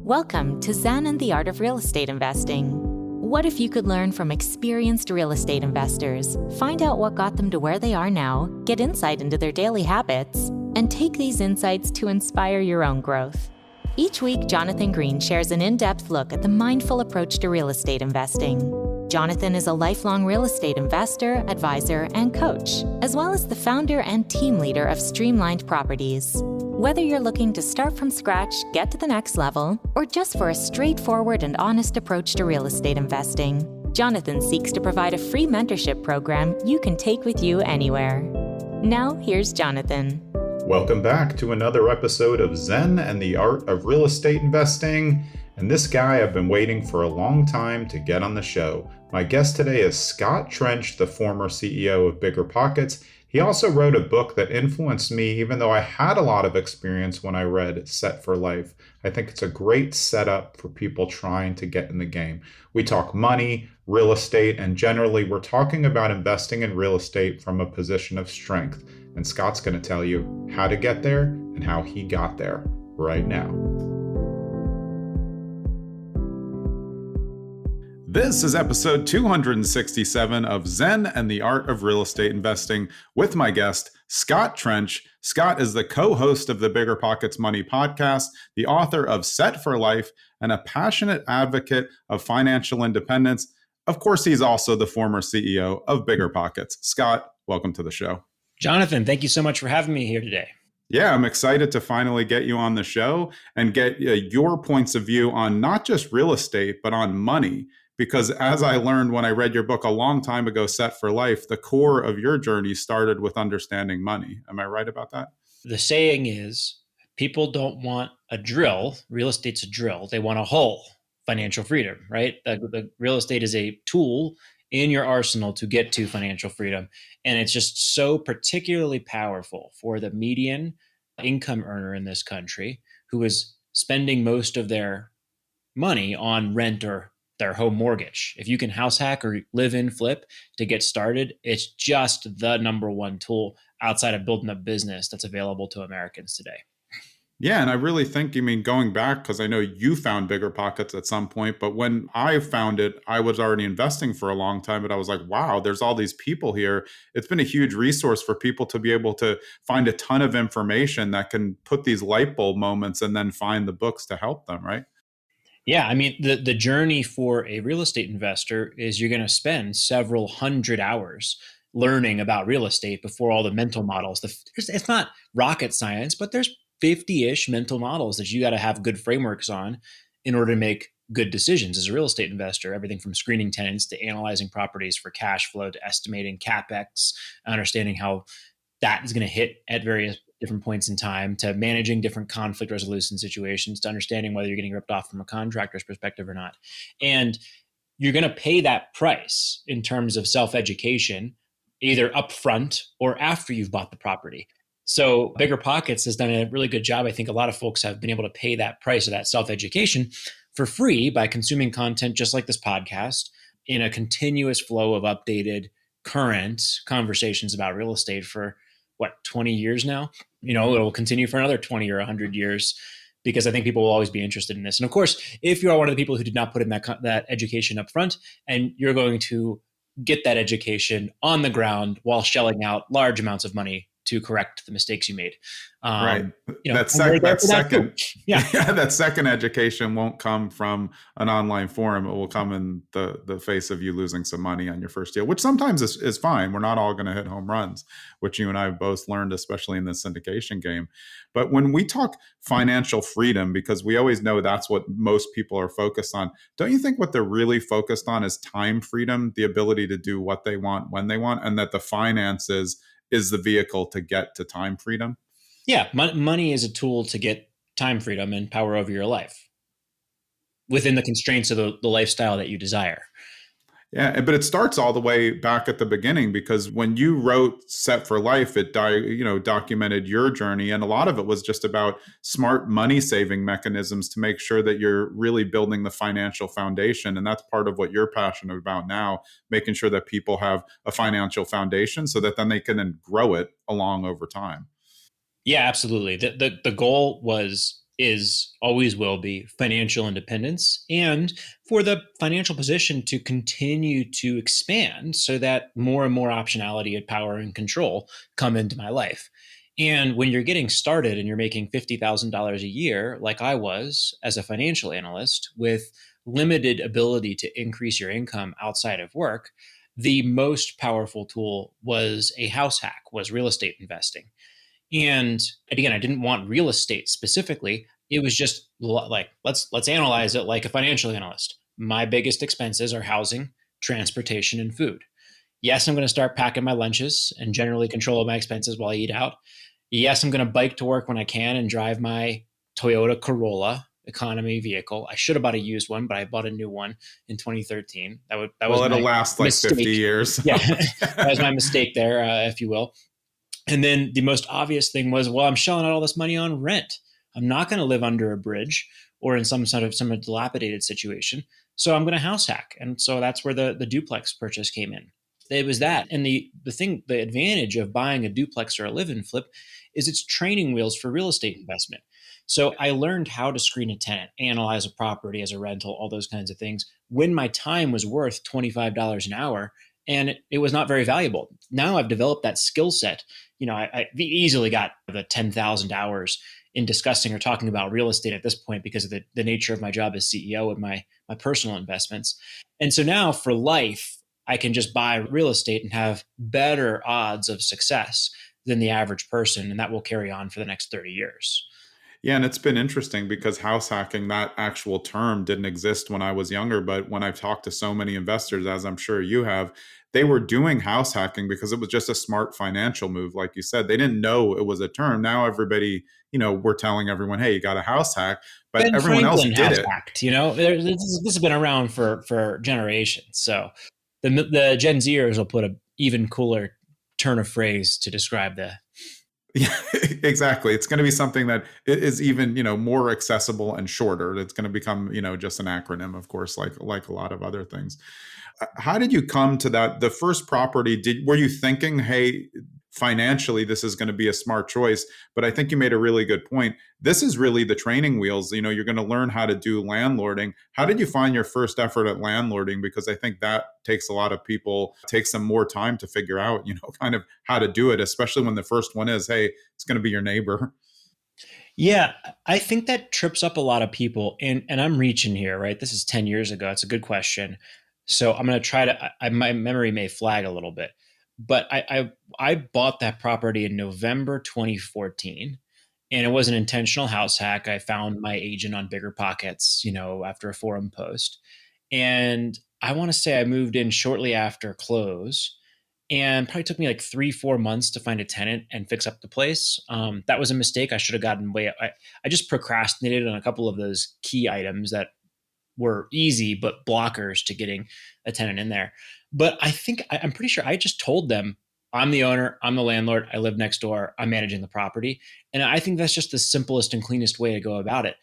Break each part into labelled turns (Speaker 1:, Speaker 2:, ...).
Speaker 1: Welcome to Zen and the Art of Real Estate Investing. What if you could learn from experienced real estate investors, find out what got them to where they are now, get insight into their daily habits, and take these insights to inspire your own growth? Each week, Jonathan Green shares an in-depth look at the mindful approach to real estate investing. Jonathan is a lifelong real estate investor, advisor, and coach, as well as the founder and team leader of Streamlined Properties. Whether you're looking to start from scratch, get to the next level, or just for a straightforward and honest approach to real estate investing, Jonathan seeks to provide a free mentorship program you can take with you anywhere. Now, here's Jonathan.
Speaker 2: Welcome back to another episode of Zen and the Art of Real Estate Investing. And this guy I've been waiting for a long time to get on the show. My guest today is Scott Trench, the former CEO of BiggerPockets. He also wrote a book that influenced me, even though I had a lot of experience when I read Set for Life. I think it's a great setup for people trying to get in the game. We talk money, real estate, and generally we're talking about investing in real estate from a position of strength. And Scott's going to tell you how to get there and how he got there right now. This is episode 267 of Zen and the Art of Real Estate Investing with my guest, Scott Trench. Scott is the co-host of the BiggerPockets Money podcast, the author of Set for Life, and a passionate advocate of financial independence. Of course, he's also the former CEO of BiggerPockets. Scott, welcome to the show.
Speaker 3: Jonathan, thank you so much for having me here today.
Speaker 2: Yeah, I'm excited to finally get you on the show and get your points of view on not just real estate, but on money. Because as I learned when I read your book a long time ago, Set for Life, the core of your journey started with understanding money. Am I right about that?
Speaker 3: The saying is, people don't want a drill. Real estate's a drill. They want a hole, financial freedom, right? The real estate is a tool in your arsenal to get to financial freedom. And it's just so particularly powerful for the median income earner in this country who is spending most of their money on rent or their home mortgage. If you can house hack or live in flip to get started, it's just the number one tool outside of building a business that's available to Americans today.
Speaker 2: Yeah, and I really think, going back, because I know you found BiggerPockets at some point, but when I found it, I was already investing for a long time, but I was like, wow, there's all these people here. It's been a huge resource for people to be able to find a ton of information that can put these light bulb moments and then find the books to help them, right?
Speaker 3: Yeah, the journey for a real estate investor is you're going to spend several hundred hours learning about real estate before all the mental models. It's not rocket science, but there's 50-ish mental models that you got to have good frameworks on in order to make good decisions as a real estate investor. Everything from screening tenants to analyzing properties for cash flow to estimating CapEx, understanding how that is going to hit at various different points in time, to managing different conflict resolution situations, to understanding whether you're getting ripped off from a contractor's perspective or not. And you're going to pay that price in terms of self-education, either upfront or after you've bought the property. So BiggerPockets has done a really good job. I think a lot of folks have been able to pay that price of that self-education for free by consuming content just like this podcast in a continuous flow of updated current conversations about real estate for 20 years now? It will continue for another 20 or 100 years because I think people will always be interested in this. And of course, if you are one of the people who did not put in that education up front, and you're going to get that education on the ground while shelling out large amounts of money to correct the mistakes you made.
Speaker 2: Right. That second education won't come from an online forum. It will come in the face of you losing some money on your first deal, which sometimes is fine. We're not all going to hit home runs, which you and I have both learned, especially in the syndication game. But when we talk financial freedom, because we always know that's what most people are focused on, don't you think what they're really focused on is time freedom, the ability to do what they want when they want, and that the finances is the vehicle to get to time freedom?
Speaker 3: Yeah, money is a tool to get time freedom and power over your life within the constraints of the lifestyle that you desire.
Speaker 2: Yeah, but it starts all the way back at the beginning, because when you wrote Set for Life, it documented your journey, and a lot of it was just about smart money saving mechanisms to make sure that you're really building the financial foundation. And that's part of what you're passionate about now, making sure that people have a financial foundation so that then they can then grow it along over time.
Speaker 3: Yeah, absolutely. The goal was is always will be financial independence, and for the financial position to continue to expand so that more and more optionality and power and control come into my life. And when you're getting started and you're making $50,000 a year, like I was as a financial analyst with limited ability to increase your income outside of work, the most powerful tool was a house hack, was real estate investing. And again, I didn't want real estate specifically. It was just like, let's analyze it like a financial analyst. My biggest expenses are housing, transportation, and food. Yes, I'm going to start packing my lunches and generally control my expenses while I eat out. Yes, I'm going to bike to work when I can and drive my Toyota Corolla economy vehicle. I should have bought a used one, but I bought a new one in 2013. That was
Speaker 2: Well, it'll
Speaker 3: my
Speaker 2: last like
Speaker 3: mistake.
Speaker 2: 50 years.
Speaker 3: Yeah, that was my mistake there, if you will. And then the most obvious thing was, well, I'm shelling out all this money on rent. I'm not going to live under a bridge or in some dilapidated situation. So I'm going to house hack. And so that's where the duplex purchase came in. It was that. And the advantage of buying a duplex or a live-in flip is it's training wheels for real estate investment. So I learned how to screen a tenant, analyze a property as a rental, all those kinds of things when my time was worth $25 an hour and it was not very valuable. Now I've developed that skill set. I easily got the 10,000 hours in discussing or talking about real estate at this point because of the nature of my job as CEO and my personal investments. And so now for life, I can just buy real estate and have better odds of success than the average person. And that will carry on for the next 30 years.
Speaker 2: Yeah, and it's been interesting because house hacking, that actual term didn't exist when I was younger. But when I've talked to so many investors, as I'm sure you have, they were doing house hacking because it was just a smart financial move. Like you said, they didn't know it was a term. Now everybody, we're telling everyone, hey, you got a house hack, but
Speaker 3: Ben
Speaker 2: everyone else
Speaker 3: Franklin
Speaker 2: did
Speaker 3: house
Speaker 2: it.
Speaker 3: hacked, this has been around for generations. So the Gen Zers will put a even cooler turn of phrase to describe the.
Speaker 2: Yeah, exactly. It's going to be something that is even, more accessible and shorter. It's going to become, just an acronym, of course, like a lot of other things. How did you come to that? The first property, were you thinking, hey, financially, this is going to be a smart choice? But I think you made a really good point. This is really the training wheels. You're going to learn how to do landlording. How did you find your first effort at landlording? Because I think that takes a lot of people, takes some more time to figure out, kind of how to do it, especially when the first one is, hey, it's going to be your neighbor.
Speaker 3: Yeah, I think that trips up a lot of people. And I'm reaching here, right? This is 10 years ago. It's a good question. So I'm going to try to, my memory may flag a little bit, but I bought that property in November 2014, and it was an intentional house hack. I found my agent on BiggerPockets, after a forum post. And I want to say I moved in shortly after close, and probably took me like 3-4 months to find a tenant and fix up the place. That was a mistake. I should have gotten way. I just procrastinated on a couple of those key items that were easy but blockers to getting a tenant in there. But I'm pretty sure I just told them, I'm the owner, I'm the landlord, I live next door, I'm managing the property. And I think that's just the simplest and cleanest way to go about it.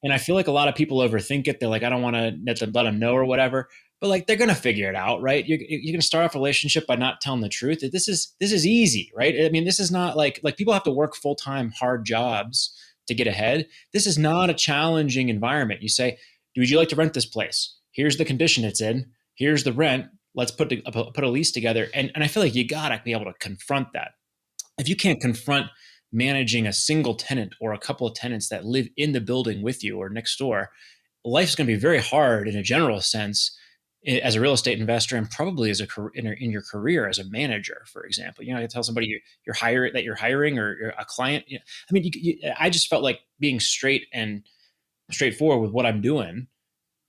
Speaker 3: And I feel like a lot of people overthink it. They're like, I don't want to let them know or whatever. But like, they're going to figure it out, right? You're going to start off a relationship by not telling the truth. This is easy, right? I mean, this is not like people have to work full-time hard jobs to get ahead. This is not a challenging environment. You say, would you like to rent this place? Here's the condition it's in. Here's the rent. Let's put a lease together. And I feel like you got to be able to confront that. If you can't confront managing a single tenant or a couple of tenants that live in the building with you or next door, life's going to be very hard in a general sense as a real estate investor, and probably as in your career as a manager, for example. You tell somebody you're hiring or you're a client. I mean, I just felt like being straight and straightforward with what I'm doing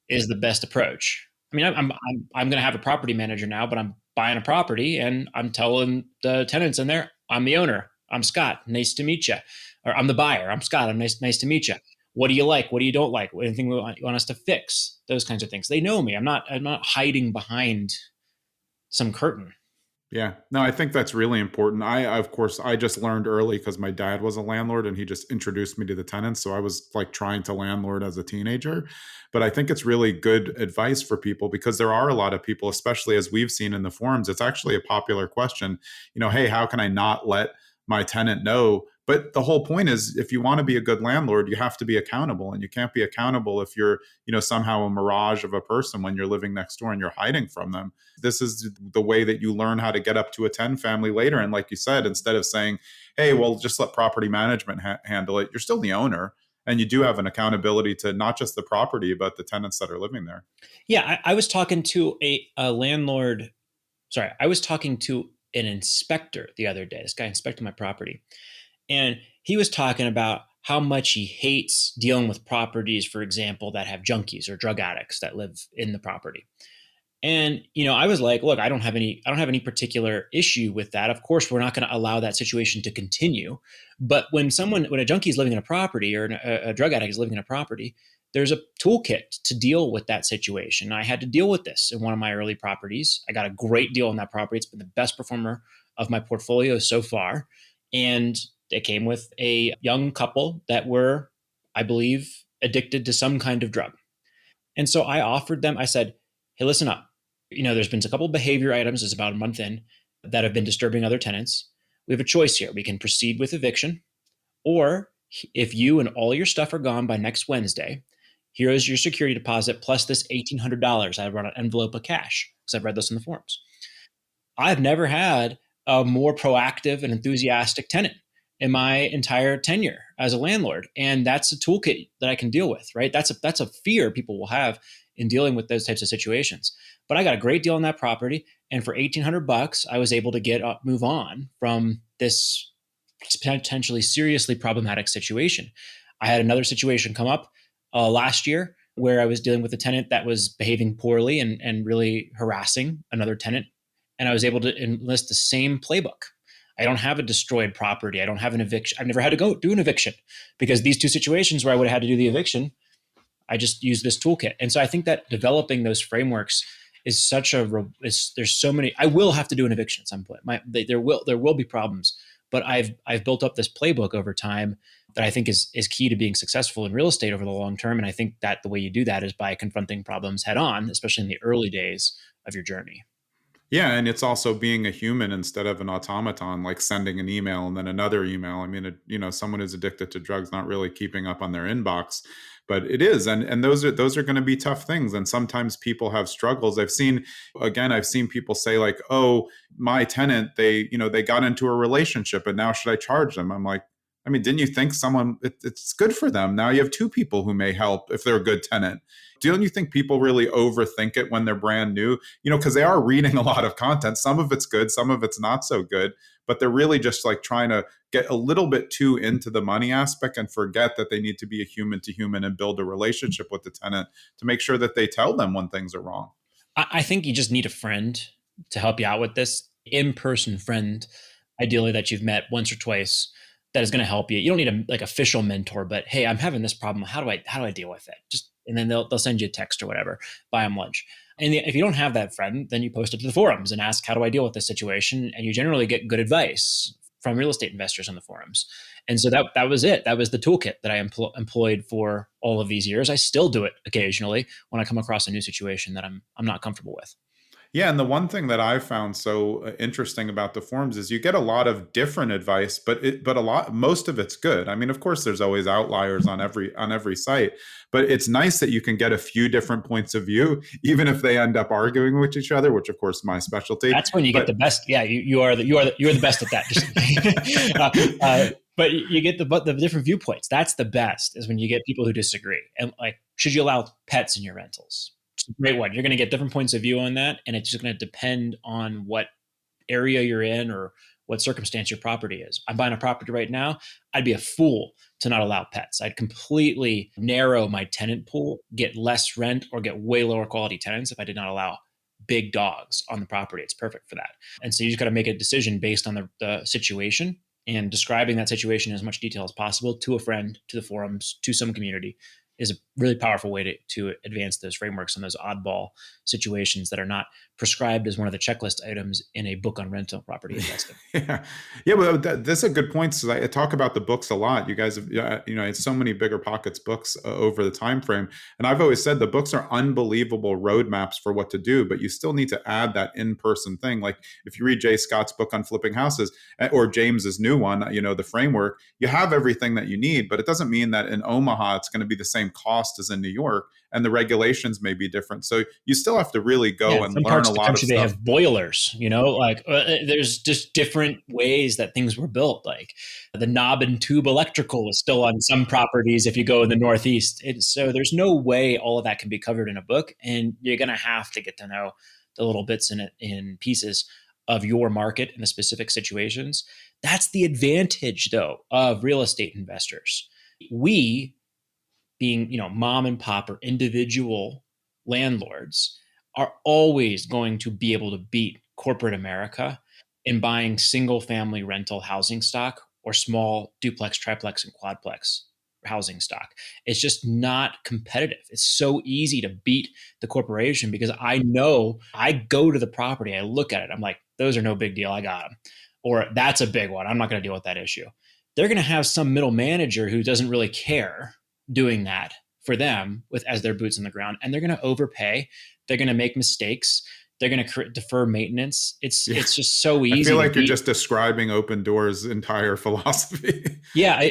Speaker 3: is the best approach. I mean, I'm going to have a property manager now, but I'm buying a property and I'm telling the tenants in there, I'm the owner. I'm Scott. Nice to meet you. Or I'm the buyer. I'm Scott. I'm nice to meet you. What do you like? What do you don't like? Anything you want us to fix? Those kinds of things. They know me. I'm not hiding behind some curtain.
Speaker 2: Yeah, no, I think that's really important. Of course, I just learned early because my dad was a landlord and he just introduced me to the tenants. So I was like trying to landlord as a teenager. But I think it's really good advice for people because there are a lot of people, especially as we've seen in the forums, it's actually a popular question, hey, how can I not let my tenant know. But the whole point is, if you want to be a good landlord, you have to be accountable, and you can't be accountable if you're, somehow a mirage of a person when you're living next door and you're hiding from them. This is the way that you learn how to get up to a 10 family later. And like you said, instead of saying, hey, well, just let property management handle it, you're still the owner. And you do have an accountability to not just the property, but the tenants that are living there.
Speaker 3: Yeah, I was talking to a landlord. Sorry, I was talking to an inspector the other day. This guy inspected my property. And he was talking about how much he hates dealing with properties, for example, that have junkies or drug addicts that live in the property. And I was like, look, I don't have any particular issue with that. Of course, we're not going to allow that situation to continue. But when a junkie is living in a property or a drug addict is living in a property, there's a toolkit to deal with that situation. I had to deal with this in one of my early properties. I got a great deal on that property. It's been the best performer of my portfolio so far. And it came with a young couple that were, I believe, addicted to some kind of drug. And so I offered them, I said, hey, listen up. There's been a couple of behavior items, it's about a month in, that have been disturbing other tenants. We have a choice here. We can proceed with eviction, or if you and all your stuff are gone by next Wednesday, here's your security deposit plus this $1,800. I brought an envelope of cash because I've read this in the forums. I've never had a more proactive and enthusiastic tenant in my entire tenure as a landlord. And that's a toolkit that I can deal with, right? That's a fear people will have in dealing with those types of situations. But I got a great deal on that property. And for $1,800, I was able to move on from this potentially seriously problematic situation. I had another situation come up last year where I was dealing with a tenant that was behaving poorly and really harassing another tenant. And I was able to enlist the same playbook. I don't have a destroyed property. I don't have an eviction. I've never had to go do an eviction because these two situations where I would have had to do the eviction, I just use this toolkit. And so I think that developing those frameworks is there's so many. I will have to do an eviction at some point. There will be problems, but I've built up this playbook over time that I think is key to being successful in real estate over the long term. And I think that the way you do that is by confronting problems head on, especially in the early days of your journey.
Speaker 2: Yeah, and it's also being a human instead of an automaton, like sending an email and then another email. I mean, someone who's addicted to drugs not really keeping up on their inbox, but it is, and those are going to be tough things. And sometimes people have struggles. I've seen people say like, "Oh, my tenant, they got into a relationship, and now should I charge them?" I'm like, I mean, didn't you think it's good for them? Now you have two people who may help if they're a good tenant. Don't you think people really overthink it when they're brand new? Because they are reading a lot of content. Some of it's good, some of it's not so good, but they're really just like trying to get a little bit too into the money aspect and forget that they need to be a human to human and build a relationship with the tenant to make sure that they tell them when things are wrong.
Speaker 3: I think you just need a friend to help you out with this, in-person friend, ideally that you've met once or twice, that is going to help you. You don't need a like official mentor, but hey, I'm having this problem. How do I deal with it? And then they'll send you a text or whatever, buy them lunch. And if you don't have that friend, then you post it to the forums and ask, how do I deal with this situation? And you generally get good advice from real estate investors on the forums. And so that was it. That was the toolkit that I employed for all of these years. I still do it occasionally when I come across a new situation that I'm not comfortable with.
Speaker 2: Yeah, and the one thing that I've found so interesting about the forums is you get a lot of different advice, but most of it's good. I mean, of course, there's always outliers on every site, but it's nice that you can get a few different points of view, even if they end up arguing with each other, which of course is my specialty.
Speaker 3: That's when you get the best. Yeah, you're the best at that. But you get the different viewpoints. That's the best, is when you get people who disagree. And like, should you allow pets in your rentals? It's a great one. You're going to get different points of view on that, and it's just going to depend on what area you're in or what circumstance your property is. I'm buying a property right now. I'd be a fool to not allow pets. I'd completely narrow my tenant pool, get less rent, or get way lower quality tenants if I did not allow big dogs on the property. It's perfect for that. And so you just got to make a decision based on the situation and describing that situation in as much detail as possible to a friend, to the forums, to some community, is a really powerful way to advance those frameworks and those oddball situations that are not prescribed as one of the checklist items in a book on rental property investing.
Speaker 2: Yeah, yeah. Well, that's a good point. So I talk about the books a lot. You guys have, it's so many BiggerPockets books over the time frame, and I've always said the books are unbelievable roadmaps for what to do. But you still need to add that in-person thing. Like if you read Jay Scott's book on flipping houses, or James's new one, the framework, you have everything that you need. But it doesn't mean that in Omaha it's going to be the same cost as in New York, and the regulations may be different. So you still have to really
Speaker 3: Yeah,
Speaker 2: go
Speaker 3: in
Speaker 2: and
Speaker 3: some
Speaker 2: learn
Speaker 3: parts
Speaker 2: a
Speaker 3: of the
Speaker 2: lot of
Speaker 3: country they
Speaker 2: stuff.
Speaker 3: have boilers, there's just different ways that things were built. Like the knob and tube electrical is still on some properties if you go in the Northeast. So there's no way all of that can be covered in a book, and you're going to have to get to know the little bits in pieces of your market in the specific situations. That's the advantage, though, of real estate investors. We, being mom and pop or individual landlords, are always going to be able to beat corporate America in buying single family rental housing stock or small duplex, triplex, and quadplex housing stock. It's just not competitive. It's so easy to beat the corporation because I know I go to the property, I look at it, I'm like, those are no big deal, I got them. Or that's a big one, I'm not going to deal with that issue. They're going to have some middle manager who doesn't really care doing that for them with as their boots on the ground, and they're going to overpay. They're going to make mistakes. They're going to defer maintenance. It's just so easy.
Speaker 2: I feel like you're just describing Open Doors' entire philosophy.
Speaker 3: Yeah,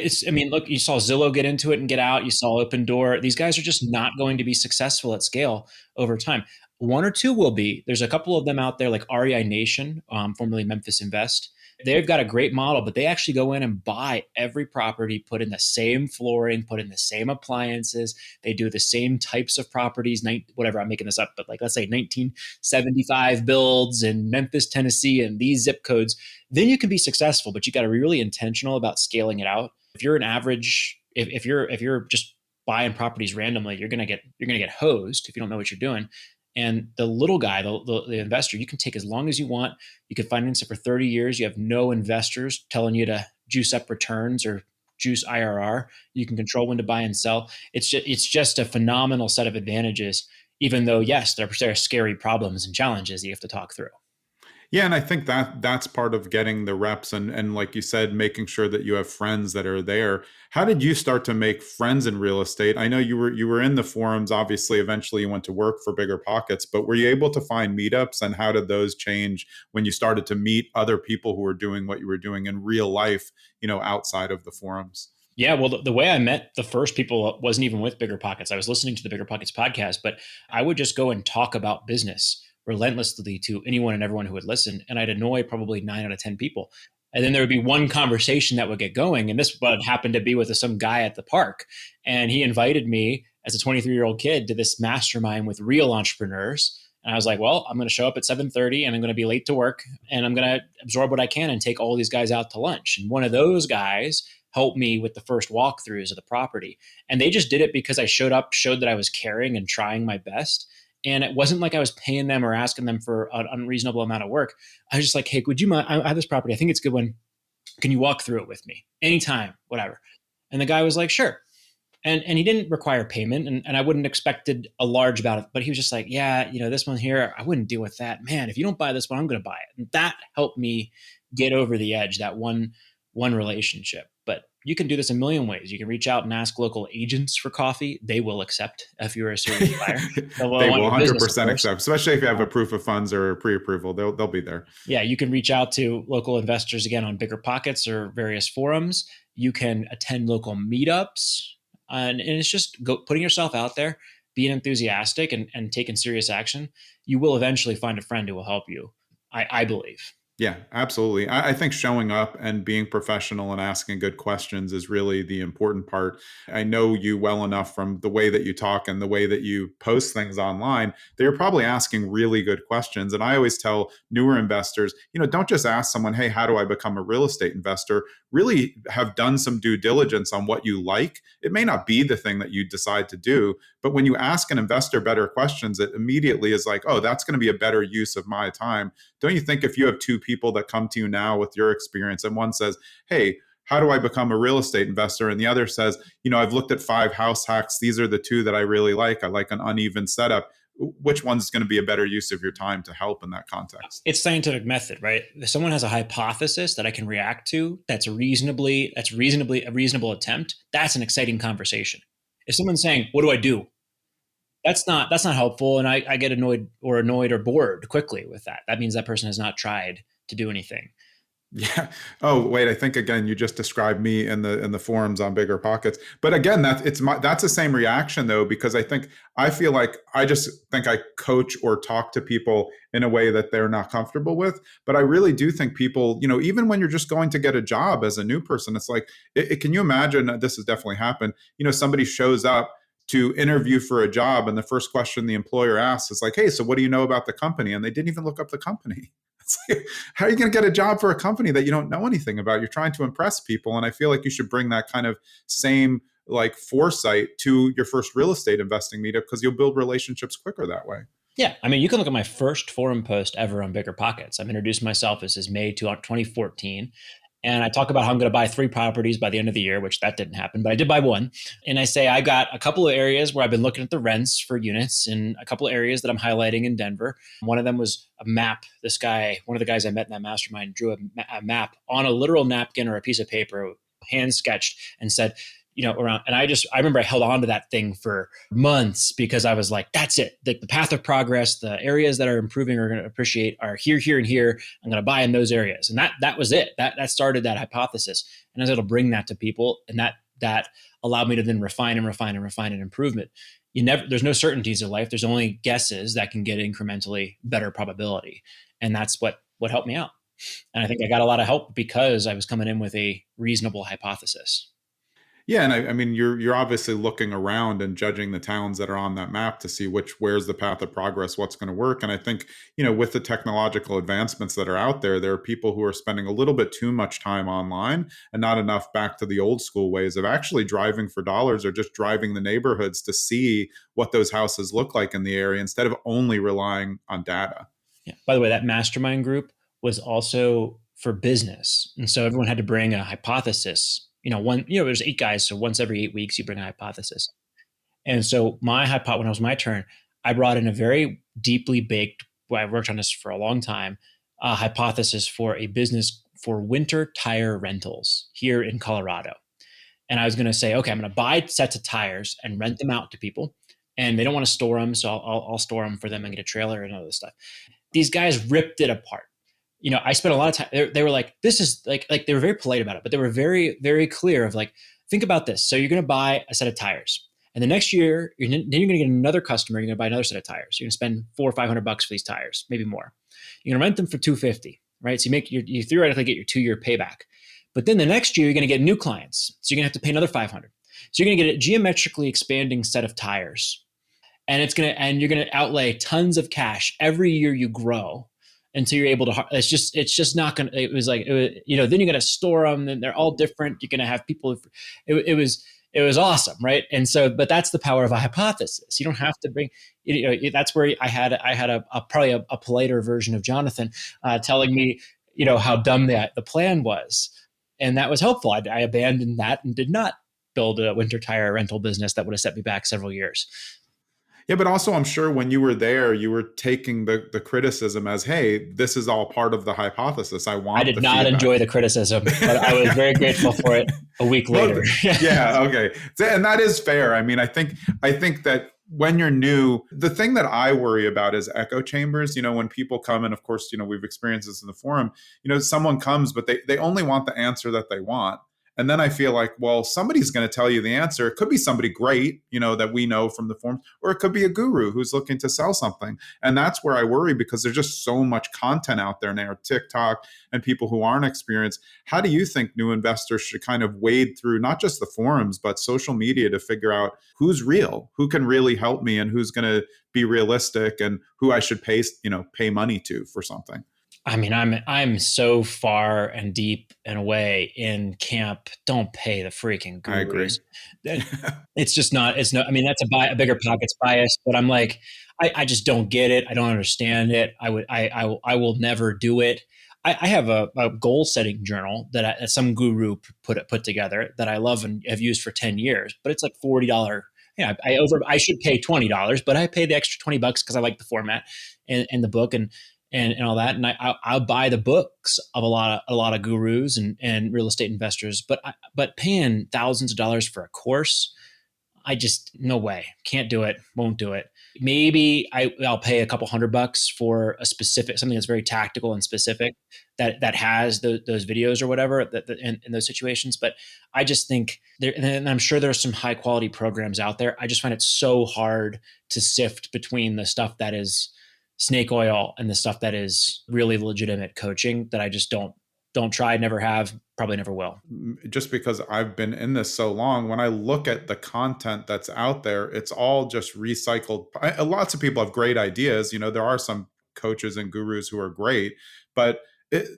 Speaker 3: look, you saw Zillow get into it and get out. You saw Open Door. These guys are just not going to be successful at scale over time. One or two will be. There's a couple of them out there like REI Nation, formerly Memphis Invest. They've got a great model, but they actually go in and buy every property, put in the same flooring, put in the same appliances. They do the same types of properties, whatever, I'm making this up, but like let's say 1975 builds in Memphis, Tennessee, and these zip codes. Then you can be successful, but you got to be really intentional about scaling it out. If you're an average, if you're just buying properties randomly, you're gonna get hosed if you don't know what you're doing. And the little guy, the investor, you can take as long as you want. You can finance it for 30 years. You have no investors telling you to juice up returns or juice IRR. You can control when to buy and sell. It's just a phenomenal set of advantages, even though, yes, there are scary problems and challenges you have to talk through.
Speaker 2: Yeah, and I think that's part of getting the reps and like you said, making sure that you have friends that are there. How did you start to make friends in real estate? I know you were in the forums, obviously eventually you went to work for BiggerPockets, but were you able to find meetups, and how did those change when you started to meet other people who were doing what you were doing in real life, outside of the forums?
Speaker 3: Yeah, well, the way I met the first people wasn't even with BiggerPockets. I was listening to the BiggerPockets podcast, but I would just go and talk about business relentlessly to anyone and everyone who would listen. And I'd annoy probably 9 out of 10 people. And then there would be one conversation that would get going. And this would happened to be with some guy at the park. And he invited me as a 23-year-old kid to this mastermind with real entrepreneurs. And I was like, well, I'm going to show up at 7:30 and I'm going to be late to work. And I'm going to absorb what I can and take all these guys out to lunch. And one of those guys helped me with the first walkthroughs of the property. And they just did it because I showed up, showed that I was caring and trying my best. And it wasn't like I was paying them or asking them for an unreasonable amount of work. I was just like, hey, would you mind? I have this property. I think it's a good one. Can you walk through it with me? Anytime, whatever. And the guy was like, sure. And he didn't require payment. And I wouldn't expected a large amount of, but he was just like, yeah, this one here, I wouldn't deal with that. Man, if you don't buy this one, I'm going to buy it. And that helped me get over the edge, that one relationship. But you can do this a million ways. You can reach out and ask local agents for coffee. They will accept if you're a serious buyer.
Speaker 2: They will 100% accept, especially if you have a proof of funds or a pre-approval. They'll be there.
Speaker 3: Yeah, you can reach out to local investors again on BiggerPockets or various forums. You can attend local meetups, and it's just putting yourself out there, being enthusiastic, and taking serious action. You will eventually find a friend who will help you. I believe.
Speaker 2: Yeah, absolutely. I think showing up and being professional and asking good questions is really the important part. I know you well enough from the way that you talk and the way that you post things online. They're probably asking really good questions. And I always tell newer investors, don't just ask someone, hey, how do I become a real estate investor? Really have done some due diligence on what you like. It may not be the thing that you decide to do, but when you ask an investor better questions, it immediately is like, oh, that's going to be a better use of my time. Don't you think if you have two people that come to you now with your experience and one says, hey, how do I become a real estate investor? And the other says, I've looked at 5 house hacks. These are the 2 that I really like. I like an uneven setup. Which one's going to be a better use of your time to help in that context?
Speaker 3: It's scientific method, right? If someone has a hypothesis that I can react to, that's a reasonably a reasonable attempt, that's an exciting conversation. If someone's saying, what do I do? That's not helpful. And I get annoyed or bored quickly with that. That means that person has not tried to do anything.
Speaker 2: Yeah. Oh, wait. I think again, you just described me in the forums on BiggerPockets. But again, that's the same reaction though, because I feel like I just think I coach or talk to people in a way that they're not comfortable with. But I really do think people, even when you're just going to get a job as a new person, it's like, can you imagine? This has definitely happened. Somebody shows up to interview for a job, and the first question the employer asks is like, "Hey, so what do you know about the company?" And they didn't even look up the company. Like, how are you going to get a job for a company that you don't know anything about? You're trying to impress people. And I feel like you should bring that kind of same like foresight to your first real estate investing meetup, because you'll build relationships quicker that way.
Speaker 3: Yeah. I mean, you can look at my first forum post ever on BiggerPockets. I've introduced myself. This is May 2014. And I talk about how I'm going to buy 3 properties by the end of the year, which that didn't happen, but I did buy 1. And I say I got a couple of areas where I've been looking at the rents for units, and a couple of areas that I'm highlighting in Denver. One of them was a map. This guy, one of the guys I met in that mastermind, drew a map on a literal napkin or a piece of paper, hand sketched, and said, around. And I remember I held on to that thing for months because I was like, that's it. The path of progress, the areas that are improving are going to appreciate are here, here, and here. I'm going to buy in those areas. And that was it. That started that hypothesis. And I was able to bring that to people. And that allowed me to then refine and improve it. There's no certainties in life. There's only guesses that can get incrementally better probability. And that's what helped me out. And I think I got a lot of help because I was coming in with a reasonable hypothesis.
Speaker 2: Yeah, and I mean, you're obviously looking around and judging the towns that are on that map to see where's the path of progress, what's going to work. And I think, with the technological advancements that are out there, there are people who are spending a little bit too much time online and not enough back to the old school ways of actually driving for dollars or just driving the neighborhoods to see what those houses look like in the area instead of only relying on data.
Speaker 3: Yeah. By the way, that mastermind group was also for business. And so everyone had to bring a hypothesis. There's 8 guys. So once every 8 weeks, you bring a hypothesis. And so when it was my turn, I brought in a very deeply baked, I worked on this for a long time, hypothesis for a business for winter tire rentals here in Colorado. And I was going to say, okay, I'm going to buy sets of tires and rent them out to people. And they don't want to store them. So I'll store them for them and get a trailer and all this stuff. These guys ripped it apart. I spent a lot of time. They were like, this is like they were very polite about it, but they were very, very clear of like, think about this. So you're going to buy a set of tires, and the next year, then you're going to get another customer. You're going to buy another set of tires. You're going to spend $400 or $500 for these tires, maybe more. You're going to rent them for $250, right? So you theoretically get your 2-year payback. But then the next year, you're going to get new clients. So you're going to have to pay another $500. So you're going to get a geometrically expanding set of tires, and you're going to outlay tons of cash every year you grow. Until you're able to, it's just not going to, then you're going to store them and they're all different. You're going to have people, it was awesome. Right. And so, but that's the power of a hypothesis. You don't have to bring, that's where I had probably a politer version of Jonathan telling me, how dumb the plan was. And that was helpful. I abandoned that and did not build a winter tire rental business that would have set me back several years.
Speaker 2: Yeah, but also I'm sure when you were there, you were taking the criticism as, hey, this is all part of the hypothesis. I
Speaker 3: did not enjoy the criticism, but I was very grateful for it a week later.
Speaker 2: Yeah, okay. And that is fair. I mean, I think that when you're new, the thing that I worry about is echo chambers. When people come, and of course, we've experienced this in the forum, someone comes, but they only want the answer that they want. And then I feel like, well, somebody's going to tell you the answer. It could be somebody great, that we know from the forums, or it could be a guru who's looking to sell something. And that's where I worry, because there's just so much content out there now, TikTok and people who aren't experienced. How do you think new investors should kind of wade through not just the forums, but social media to figure out who's real, who can really help me, and who's going to be realistic, and who I should pay money to for something?
Speaker 3: I mean, I'm so far and deep and away in camp. Don't pay the freaking gurus. I agree. It's just not. It's no. I mean, that's a BiggerPockets bias. But I'm like, I just don't get it. I don't understand it. I will never do it. I have a goal setting journal that some guru put together that I love and have used for 10 years, but it's like $40. Yeah, I should pay $20, but I pay the extra $20 because I like the format and the book and all that. And I'll buy the books of a lot of gurus and real estate investors, but paying thousands of dollars for a course, I just, no way, can't do it, won't do it. Maybe I'll pay a couple $100 for a specific, something that's very tactical and specific that has those videos or whatever in those situations. But I just think there, and I'm sure there's some high quality programs out there. I just find it so hard to sift between the stuff that is snake oil and the stuff that is really legitimate coaching that I just don't try, never have, probably never will.
Speaker 2: Just because I've been in this so long, when I look at the content that's out there, it's all just recycled. Lots of people have great ideas. There are some coaches and gurus who are great, but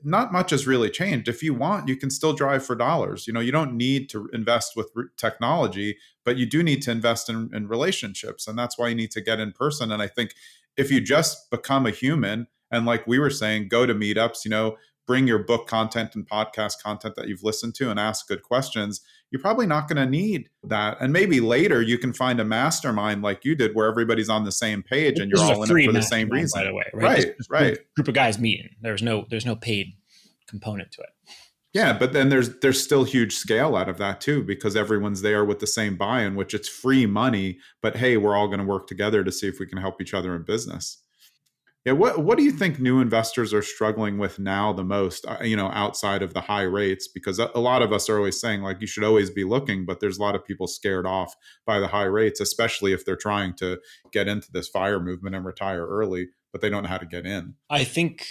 Speaker 2: not much has really changed. If you want, you can still drive for dollars. You don't need to invest with technology, but you do need to invest in relationships. And that's why you need to get in person. And I think if you just become a human and, like we were saying, go to meetups, bring your book content and podcast content that you've listened to and ask good questions, you're probably not going to need that. And maybe later you can find a mastermind like you did where everybody's on the same page and you're all in it for the same reason.
Speaker 3: By the way,
Speaker 2: right? Right.
Speaker 3: Group of guys meeting. There's no paid component to it.
Speaker 2: Yeah, but then there's still huge scale out of that too, because everyone's there with the same buy-in, which it's free money, but hey, we're all going to work together to see if we can help each other in business. Yeah, what do you think new investors are struggling with now the most, outside of the high rates? Because a lot of us are always saying, like, you should always be looking, but there's a lot of people scared off by the high rates, especially if they're trying to get into this FIRE movement and retire early, but they don't know how to get in.
Speaker 3: I think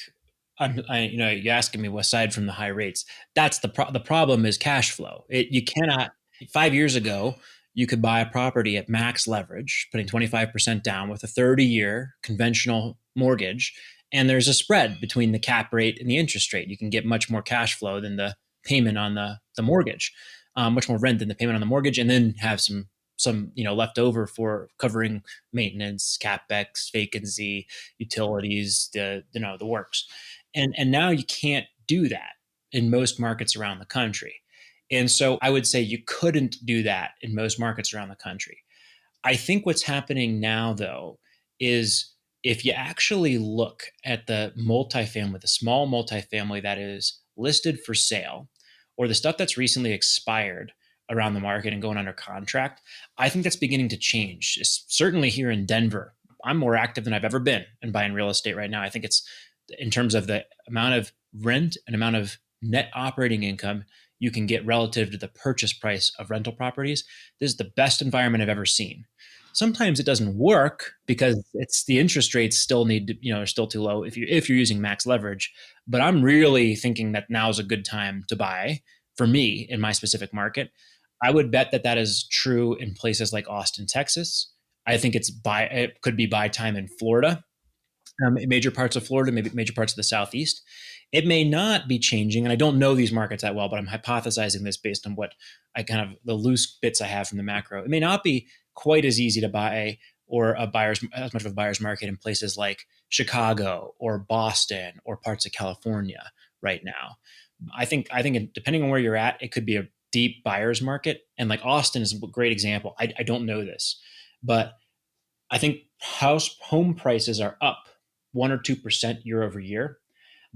Speaker 3: you're asking me aside from the high rates, that's the problem is cash flow. You cannot. 5 years ago, you could buy a property at max leverage, putting 25% down with a 30-year conventional mortgage, and there's a spread between the cap rate and the interest rate. You can get much more cash flow than the payment on the mortgage, much more rent than the payment on the mortgage, and then have some left over for covering maintenance, capex, vacancy, utilities, the works. And now you can't do that in most markets around the country. And so I would say you couldn't do that in most markets around the country. I think what's happening now, though, is if you actually look at the multifamily, the small multifamily that is listed for sale, or the stuff that's recently expired around the market and going under contract, I think that's beginning to change. Certainly here in Denver, I'm more active than I've ever been in buying real estate right now. I think it's in terms of the amount of rent and amount of net operating income you can get relative to the purchase price of rental properties. This is the best environment I've ever seen. Sometimes it doesn't work because it's the interest rates still need to, are still too low if you're using max leverage. But I'm really thinking that now is a good time to buy for me in my specific market. I would bet that is true in places like Austin, Texas. I think it could be buy time in Florida, major parts of Florida, maybe major parts of the Southeast. It may not be changing, and I don't know these markets that well, but I'm hypothesizing this based on what the loose bits I have from the macro. It may not be quite as easy to buy or as much of a buyer's market in places like Chicago or Boston or parts of California right now. I think depending on where you're at, it could be a deep buyer's market. And like Austin is a great example. I don't know this, but I think home prices are up 1 or 2% year over year.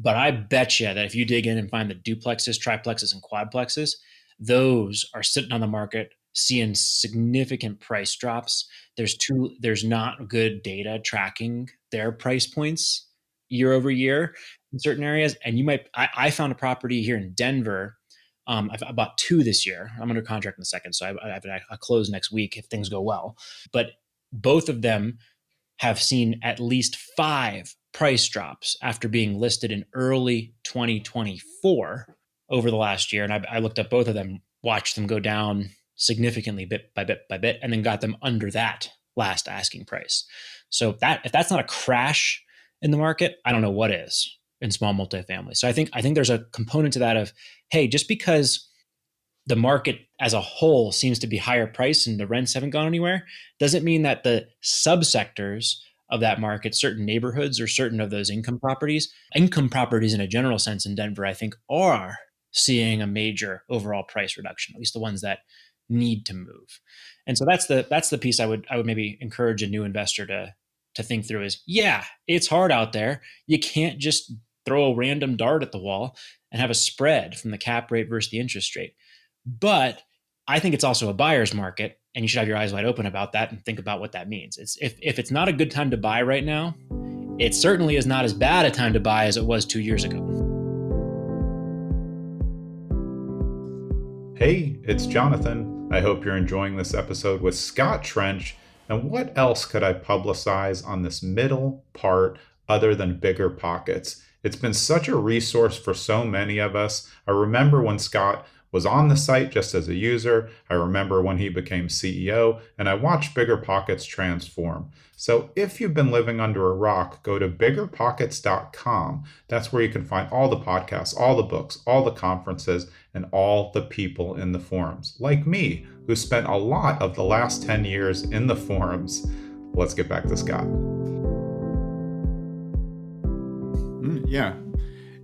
Speaker 3: But I bet you that if you dig in and find the duplexes, triplexes, and quadplexes, those are sitting on the market seeing significant price drops. There's not good data tracking their price points year over year in certain areas. And I found a property here in Denver. I bought 2 this year. I'm under contract in a second, so I close next week if things go well. But both of them have seen at least 5 price drops after being listed in early 2024 over the last year. And I looked up both of them, watched them go down significantly bit by bit, and then got them under that last asking price. So if that's not a crash in the market, I don't know what is in small multifamily. So I think there's a component to that of, hey, just because the market as a whole seems to be higher priced and the rents haven't gone anywhere, doesn't mean that the subsectors of that market, certain neighborhoods or certain of those income properties. Income properties in a general sense in Denver, I think, are seeing a major overall price reduction, at least the ones that need to move. And so that's the piece I would maybe encourage a new investor to think through is, yeah, it's hard out there. You can't just throw a random dart at the wall and have a spread from the cap rate versus the interest rate. But I think it's also a buyer's market, and you should have your eyes wide open about that and think about what that means. It's if it's not a good time to buy right now, it certainly is not as bad a time to buy as it was 2 years ago.
Speaker 2: Hey, it's Jonathan. I hope you're enjoying this episode with Scott Trench. And what else could I publicize on this middle part other than BiggerPockets? It's been such a resource for so many of us. I remember when Scott was on the site just as a user. I remember when he became CEO, and I watched BiggerPockets transform. So if you've been living under a rock, go to biggerpockets.com. That's where you can find all the podcasts, all the books, all the conferences, and all the people in the forums, like me, who spent a lot of the last 10 years in the forums. Let's get back to Scott.
Speaker 4: Yeah.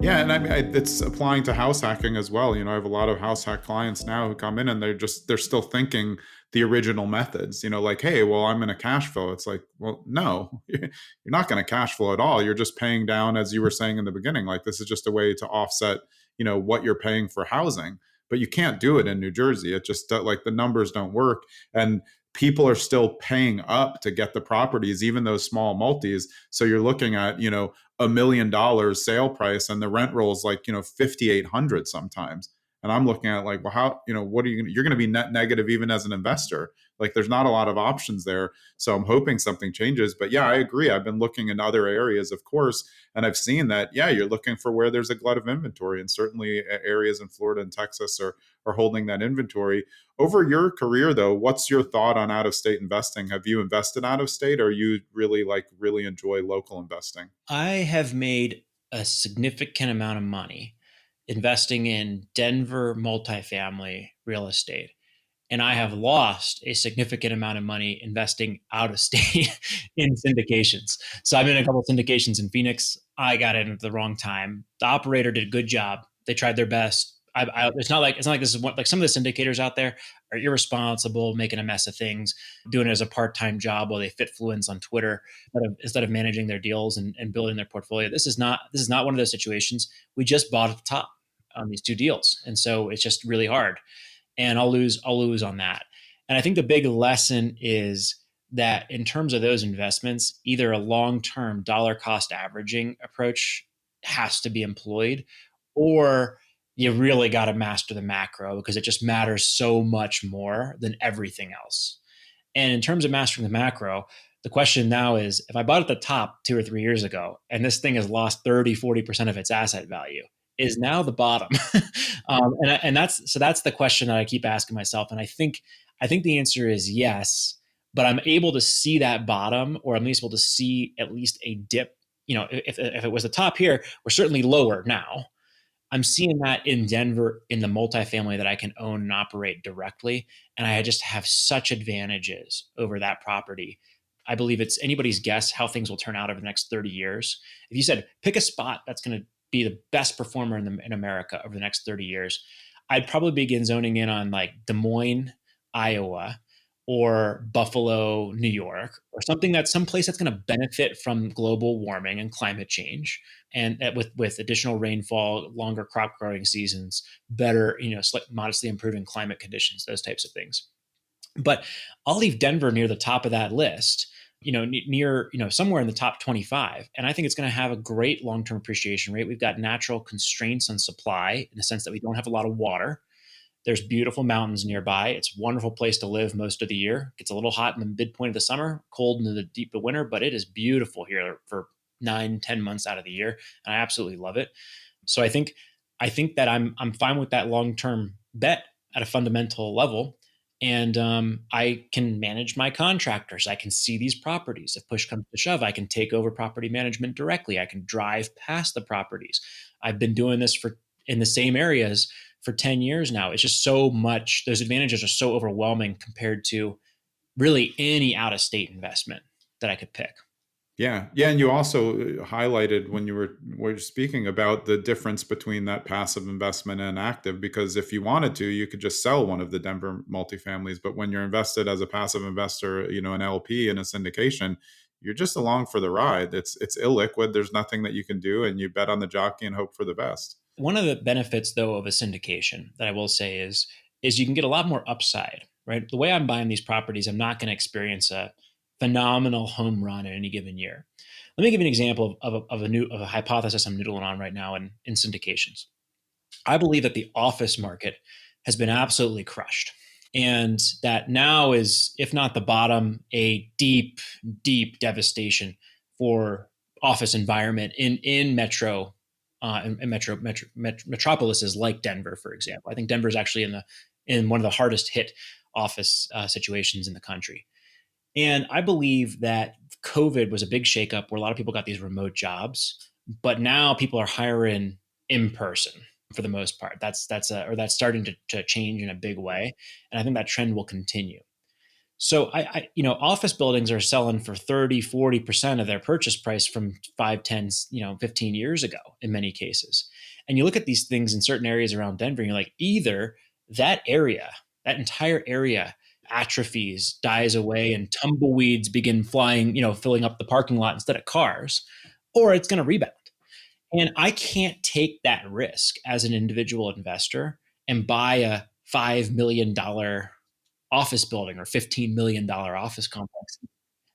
Speaker 4: Yeah, and I mean, it's applying to house hacking as well. I have a lot of house hack clients now who come in and they're still thinking the original methods, like, hey, well, I'm going to cash flow. It's like, well, no, you're not going to cash flow at all. You're just paying down, as you were saying in the beginning, like this is just a way to offset, what you're paying for housing. But you can't do it in New Jersey. It just like the numbers don't work. And people are still paying up to get the properties, even those small multis. So you're looking at, $1 million sale price, and the rent roll is like, 5,800 sometimes. And I'm looking at like, well, how, what are you're going to be net negative even as an investor. Like there's not a lot of options there. So I'm hoping something changes. But yeah, I agree. I've been looking in other areas, of course, and I've seen that, yeah, you're looking for where there's a glut of inventory, and certainly areas in Florida and Texas are holding that inventory. Over your career, though, what's your thought on out-of-state investing? Have you invested out of state, or you really enjoy local investing?
Speaker 3: I have made a significant amount of money investing in Denver multifamily real estate. And I have lost a significant amount of money investing out of state in syndications. So I'm in a couple of syndications in Phoenix. I got in at the wrong time. The operator did a good job. They tried their best. It's not like this is like some of the syndicators out there are irresponsible, making a mess of things, doing it as a part-time job while they fit fluence on Twitter instead of managing their deals and building their portfolio. This is not one of those situations. We just bought at the top on these two deals, and so it's just really hard. And I'll lose on that. And I think the big lesson is that in terms of those investments, either a long-term dollar cost averaging approach has to be employed, or you really got to master the macro, because it just matters so much more than everything else. And in terms of mastering the macro, the question now is, if I bought at the top 2 or 3 years ago and this thing has lost 30-40% of its asset value, is now the bottom? And that's the question that I keep asking myself. And I think the answer is yes, but I'm able to see that bottom, or I'm at least able to see at least a dip. If it was the top here, we're certainly lower now. I'm seeing that in Denver in the multifamily that I can own and operate directly. And I just have such advantages over that property. I believe it's anybody's guess how things will turn out over the next 30 years. If you said, pick a spot that's going to be the best performer in America over the next 30 years, I'd probably begin zoning in on like Des Moines, Iowa, or Buffalo, New York, or someplace that's going to benefit from global warming and climate change, and with additional rainfall, longer crop growing seasons, better, modestly improving climate conditions, those types of things. But I'll leave Denver near the top of that list, near, somewhere in the top 25. And I think it's going to have a great long-term appreciation rate. We've got natural constraints on supply in the sense that we don't have a lot of water. There's beautiful mountains nearby. It's a wonderful place to live most of the year. It gets a little hot in the midpoint of the summer, cold into the deep of winter, but it is beautiful here for 9-10 months out of the year. And I absolutely love it. So I think that I'm fine with that long-term bet at a fundamental level. And I can manage my contractors. I can see these properties. If push comes to shove, I can take over property management directly. I can drive past the properties. I've been doing this in the same areas for 10 years now. It's just so much. Those advantages are so overwhelming compared to really any out-of-state investment that I could pick.
Speaker 4: Yeah. Yeah. And you also highlighted when you were speaking about the difference between that passive investment and active, because if you wanted to, you could just sell one of the Denver multifamilies. But when you're invested as a passive investor, an LP in a syndication, you're just along for the ride. It's illiquid. There's nothing that you can do, and you bet on the jockey and hope for the best.
Speaker 3: One of the benefits, though, of a syndication that I will say is you can get a lot more upside, right? The way I'm buying these properties, I'm not going to experience a phenomenal home run in any given year. Let me give you an example of a hypothesis I'm noodling on right now in syndications. I believe that the office market has been absolutely crushed, and that now is, if not the bottom, a deep, deep devastation for office environment in metropolises like Denver, for example. I think Denver is actually in one of the hardest hit office situations in the country. And I believe that COVID was a big shakeup where a lot of people got these remote jobs, but now people are hiring in person for the most part. That's starting to change in a big way, and I think that trend will continue. So office buildings are selling for 30, 40% of their purchase price from 5, 10, 15 years ago in many cases. And you look at these things in certain areas around Denver, and you're like, either that entire area atrophies, dies away, and tumbleweeds begin flying, filling up the parking lot instead of cars, or it's going to rebound. And I can't take that risk as an individual investor and buy a $5 million office building or $15 million office complex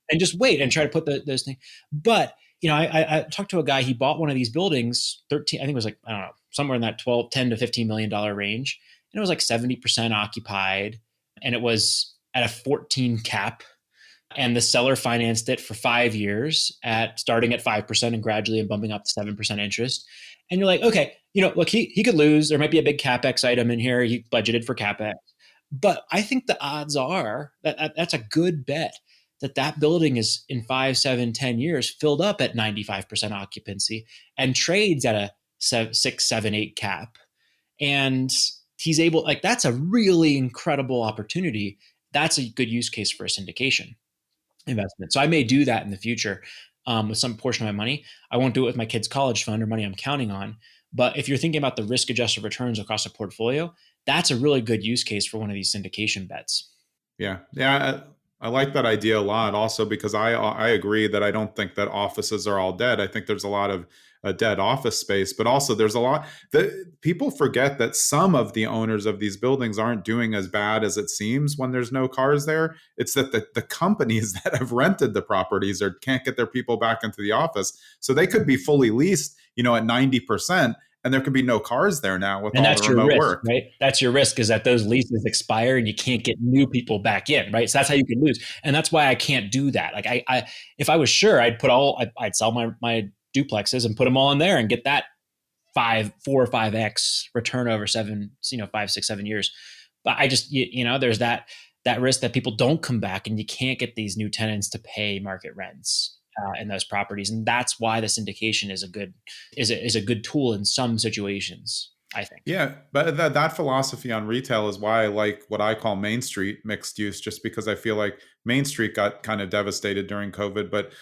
Speaker 3: and just wait and try to put those things. But I talked to a guy. He bought one of these buildings, 13. I think it was like, I don't know, somewhere in that 10 to $15 million range, and it was like 70% occupied, and it was at a 14 cap. And the seller financed it for 5 years at starting at 5% and gradually and bumping up to 7% interest. And you're like, okay, look, he could lose. There might be a big CapEx item in here. He budgeted for CapEx. But I think the odds are that that's a good bet that building is in 5, 7, 10 years filled up at 95% occupancy and trades at a 6, 7, 8 cap. And he's able, like, that's a really incredible opportunity. That's a good use case for a syndication investment. So I may do that in the future with some portion of my money. I won't do it with my kid's college fund or money I'm counting on. But if you're thinking about the risk adjusted returns across a portfolio, that's a really good use case for one of these syndication bets.
Speaker 4: Yeah. Yeah. I like that idea a lot also because I agree that I don't think that offices are all dead. I think there's a lot of dead office space, but also there's a lot that people forget that some of the owners of these buildings aren't doing as bad as it seems when there's no cars there. It's that the companies that have rented the properties or can't get their people back into the office. So they could be fully leased, at 90%. And there could be no cars there now with
Speaker 3: And
Speaker 4: all the
Speaker 3: that's your
Speaker 4: remote
Speaker 3: risk,
Speaker 4: work.
Speaker 3: right? That's your risk, is that those leases expire and you can't get new people back in, right? So that's how you can lose. And that's why I can't do that. Like I if I was sure, I'd sell my duplexes and put them all in there and get that 4 or 5x return over 5, 6, 7 years. But I just, there's that risk that people don't come back and you can't get these new tenants to pay market rents in those properties. And that's why the syndication is a good tool in some situations, I think.
Speaker 4: Yeah, but that philosophy on retail is why I like what I call Main Street mixed use, just because I feel like Main Street got kind of devastated during COVID. But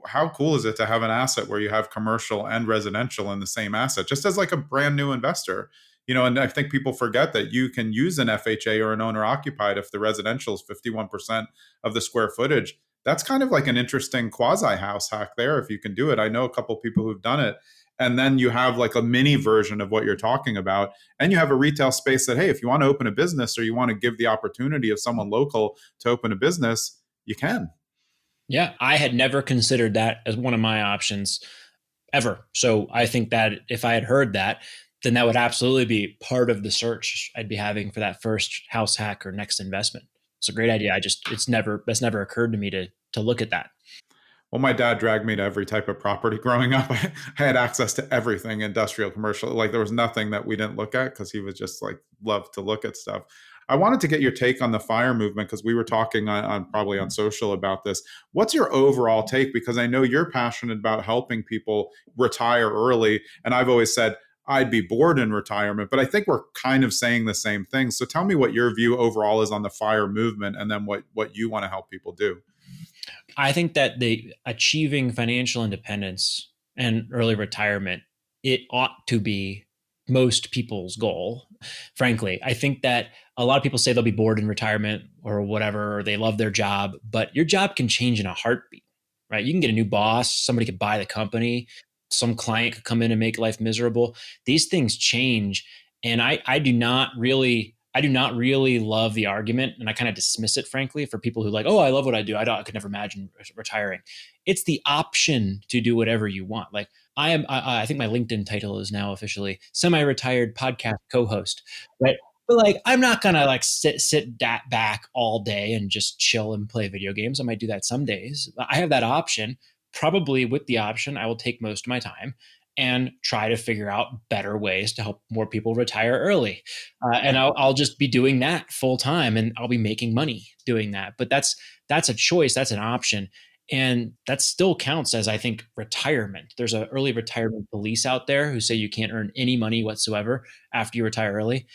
Speaker 4: how cool is it to have an asset where you have commercial and residential in the same asset, just as like a brand new investor? And I think people forget that you can use an FHA or an owner occupied if the residential is 51% of the square footage. That's kind of like an interesting quasi house hack there if you can do it. I know a couple of people who've done it. And then you have like a mini version of what you're talking about. And you have a retail space that, hey, if you want to open a business or you want to give the opportunity of someone local to open a business, you can.
Speaker 3: Yeah, I had never considered that as one of my options ever. So I think that if I had heard that, then that would absolutely be part of the search I'd be having for that first house hack or next investment. It's a great idea. That's never occurred to me to look at that.
Speaker 4: Well, my dad dragged me to every type of property growing up. I had access to everything, industrial, commercial. Like there was nothing that we didn't look at because he was just like loved to look at stuff. I wanted to get your take on the FIRE movement because we were talking on probably on social about this. What's your overall take? Because I know you're passionate about helping people retire early. And I've always said I'd be bored in retirement, but I think we're kind of saying the same thing. So tell me what your view overall is on the FIRE movement and then what you want to help people do.
Speaker 3: I think that the achieving financial independence and early retirement, it ought to be most people's goal. Frankly, I think that a lot of people say they'll be bored in retirement or whatever, or they love their job, but your job can change in a heartbeat, right? You can get a new boss, somebody could buy the company, some client could come in and make life miserable. These things change. And I do not really love the argument, and I kind of dismiss it, frankly, for people who like, oh, I love what I do. I could never imagine retiring. It's the option to do whatever you want. Like I think my LinkedIn title is now officially semi-retired podcast co-host, right? But like, I'm not gonna like sit back all day and just chill and play video games. I might do that some days. I have that option. Probably with the option, I will take most of my time and try to figure out better ways to help more people retire early. And I'll just be doing that full time, and I'll be making money doing that. But that's a choice, that's an option, and that still counts as, I think, retirement. There's an early retirement police out there who say you can't earn any money whatsoever after you retire early.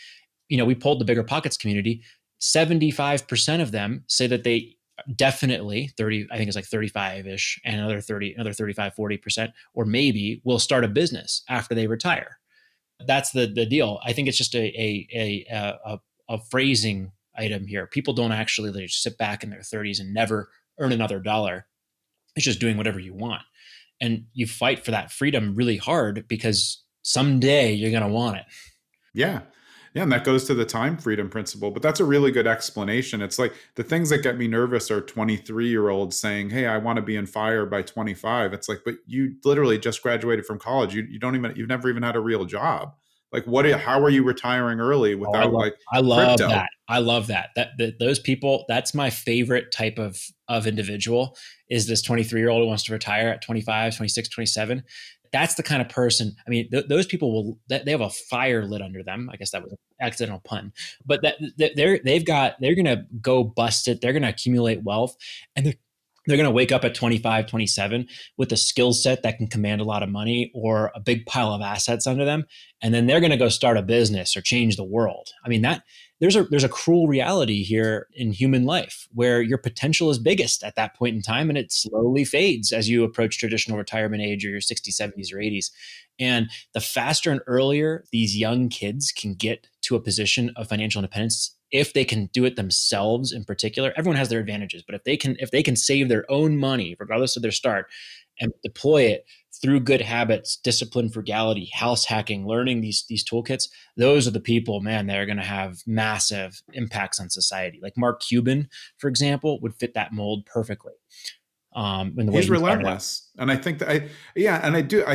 Speaker 3: We polled the BiggerPockets community. 75% of them say that they definitely 30, I think it's like 35-ish, and another 35, 40%, or maybe will start a business after they retire. That's the deal. I think it's just a phrasing item here. People don't actually just sit back in their 30s and never earn another dollar. It's just doing whatever you want. And you fight for that freedom really hard because someday you're going to want it.
Speaker 4: Yeah. Yeah. And that goes to the time freedom principle. But that's a really good explanation. It's like the things that get me nervous are 23-year-olds saying, hey, I want to be in fire by 25. It's like, but you literally just graduated from college. You've never even had a real job. Like, how are you retiring early without
Speaker 3: I love
Speaker 4: crypto?
Speaker 3: that. I love that. Those people, that's my favorite type of individual, is this 23-year-old who wants to retire at 25, 26, 27. That's the kind of person. I mean, those people they have a fire lit under them. I guess that was an accidental pun, but they're going to go bust it. They're going to accumulate wealth, and they're going to wake up at 25, 27 with a skill set that can command a lot of money or a big pile of assets under them. And then they're going to go start a business or change the world. I mean, there's a cruel reality here in human life where your potential is biggest at that point in time, and it slowly fades as you approach traditional retirement age or your 60s, 70s, or 80s. And the faster and earlier these young kids can get to a position of financial independence, if they can do it themselves in particular, everyone has their advantages, but if they can save their own money, regardless of their start, and deploy it through good habits, discipline, frugality, house hacking, learning these toolkits, those are the people, man, that are going to have massive impacts on society. Like Mark Cuban, for example, would fit that mold perfectly. In the way
Speaker 4: He's relentless. And I think I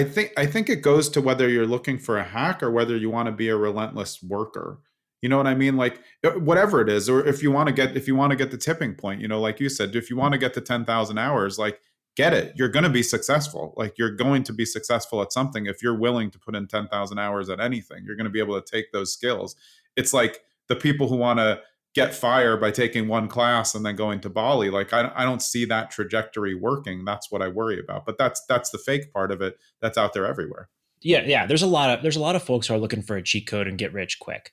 Speaker 4: think it goes to whether you're looking for a hack or whether you want to be a relentless worker. You know what I mean? Like whatever it is, or if you want to get the tipping point, like you said, if you want to get to 10,000 hours, like get it. You're going to be successful. Like you're going to be successful at something. If you're willing to put in 10,000 hours at anything, you're going to be able to take those skills. It's like the people who want to get fire by taking one class and then going to Bali. Like I don't see that trajectory working. That's what I worry about. But that's the fake part of it that's out there everywhere.
Speaker 3: Yeah. There's a lot of folks who are looking for a cheat code and get rich quick.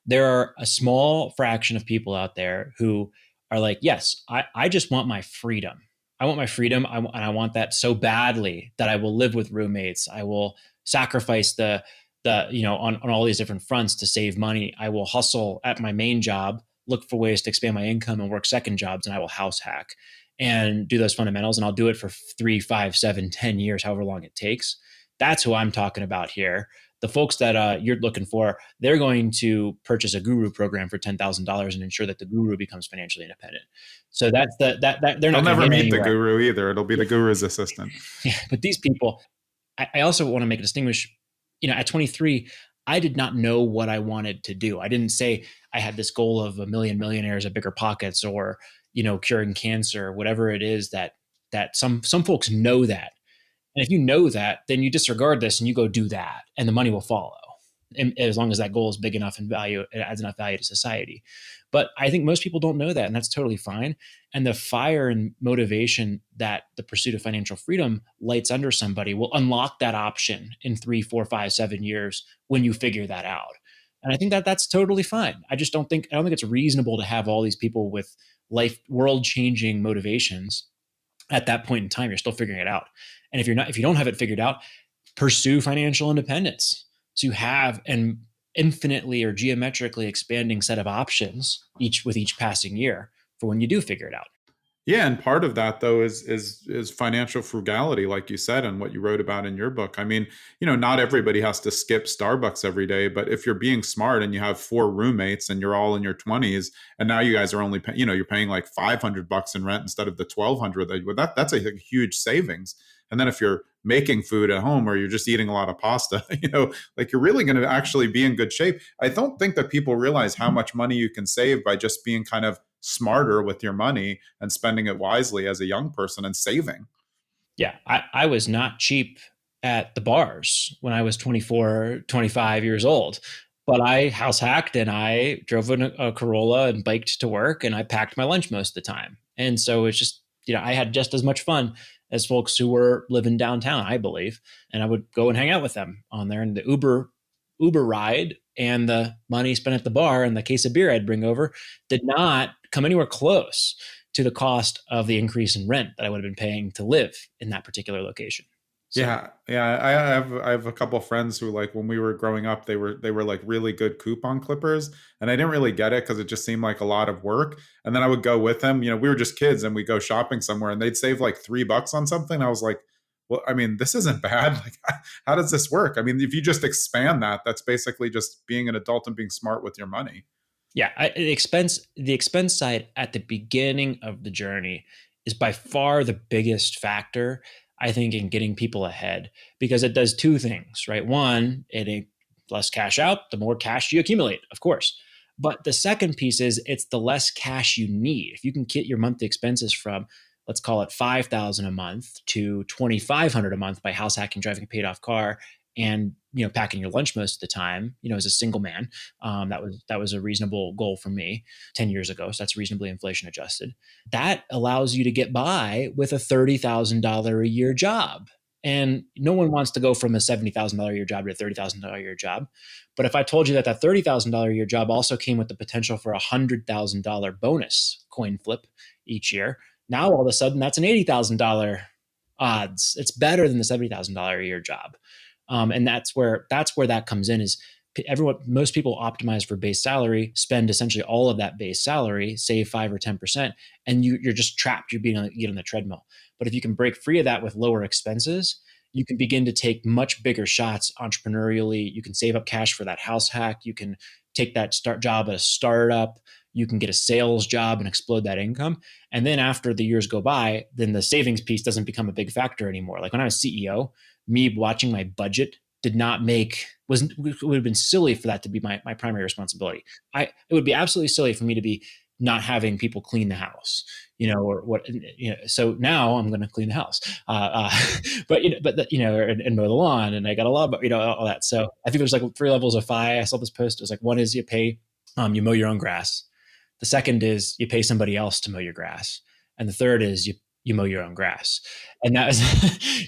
Speaker 3: There are a small fraction of people out there who are like, yes, I just want my freedom. I want my freedom. And I want that so badly that I will live with roommates. I will sacrifice on all these different fronts to save money. I will hustle at my main job, look for ways to expand my income and work second jobs, and I will house hack and do those fundamentals. And I'll do it for 3, 5, 7, 10 years, however long it takes. That's who I'm talking about here. The folks that you're looking for, they're going to purchase a guru program for $10,000 and ensure that the guru becomes financially independent. So that's that they're not.
Speaker 4: They'll never meet the guru either. It'll be the guru's assistant.
Speaker 3: Yeah, but these people, I also want to make a distinguish. At 23, I did not know what I wanted to do. I didn't say I had this goal of 1 million millionaires at BiggerPockets or curing cancer, whatever it is that some folks know that. And if you know that, then you disregard this and you go do that, and the money will follow. And as long as that goal is big enough and it adds enough value to society. But I think most people don't know that, and that's totally fine. And the fire and motivation that the pursuit of financial freedom lights under somebody will unlock that option in 3, 4, 5, 7 years when you figure that out. And I think that that's totally fine. I don't think it's reasonable to have all these people with world-changing motivations at that point in time, you're still figuring it out. And if you don't have it figured out, pursue financial independence. So you have an infinitely or geometrically expanding set of options with each passing year for when you do figure it out.
Speaker 4: Yeah, and part of that though is financial frugality, like you said, and what you wrote about in your book. I mean, not everybody has to skip Starbucks every day, but if you're being smart and you have four roommates and you're all in your 20s, and now you guys are only you're paying like $500 in rent instead of the 1,200, that's a huge savings. And then if you're making food at home or you're just eating a lot of pasta, like you're really going to actually be in good shape. I don't think that people realize how much money you can save by just being kind of smarter with your money and spending it wisely as a young person and saving.
Speaker 3: Yeah, I was not cheap at the bars when I was 24, 25 years old. But I house hacked and I drove a Corolla and biked to work and I packed my lunch most of the time. And so it's just, I had just as much fun as folks who were living downtown, I believe. And I would go and hang out with them on there. And the Uber ride and the money spent at the bar and the case of beer I'd bring over did not come anywhere close to the cost of the increase in rent that I would have been paying to live in that particular location. So,
Speaker 4: yeah. I have a couple of friends who, like, when we were growing up, they were like really good coupon clippers, and I didn't really get it because it just seemed like a lot of work. And then I would go with them. We were just kids, and we go shopping somewhere, and they'd save like $3 on something. I was like, well, I mean, this isn't bad. Like, how does this work? I mean, if you just expand that, that's basically just being an adult and being smart with your money.
Speaker 3: yeah, the expense side at the beginning of the journey is by far the biggest factor, I think, in getting people ahead, because it does two things, right? One, it less cash out, the more cash you accumulate, of course. But the second piece is it's the less cash you need. If you can get your monthly expenses from, let's call it 5,000 a month to 2,500 a month by house hacking, driving a paid off car, and packing your lunch most of the time, as a single man, that was a reasonable goal for me 10 years ago. So that's reasonably inflation adjusted. That allows you to get by with a $30,000 a year job. And no one wants to go from a $70,000 a year job to a $30,000 a year job. But if I told you that that $30,000 a year job also came with the potential for a $100,000 bonus coin flip each year, now all of a sudden that's an $80,000 odds. It's better than the $70,000 a year job. And that's where that comes in. Is most people optimize for base salary, spend essentially all of that base salary, save 5 or 10%, and you're just trapped. You're being on the treadmill. But if you can break free of that with lower expenses, you can begin to take much bigger shots entrepreneurially. You can save up cash for that house hack. You can take that start job at a startup. You can get a sales job and explode that income. And then after the years go by, then the savings piece doesn't become a big factor anymore. Like when I was CEO, me watching my budget would have been silly for that to be my primary responsibility. It would be absolutely silly for me to be not having people clean the house, or what, so now I'm going to clean the house, and mow the lawn, and I got a lot, but all that. So I think there's like 3 levels of FI. I saw this post. It was like, one is you pay, you mow your own grass. The second is you pay somebody else to mow your grass. And the third is you mow your own grass. And that is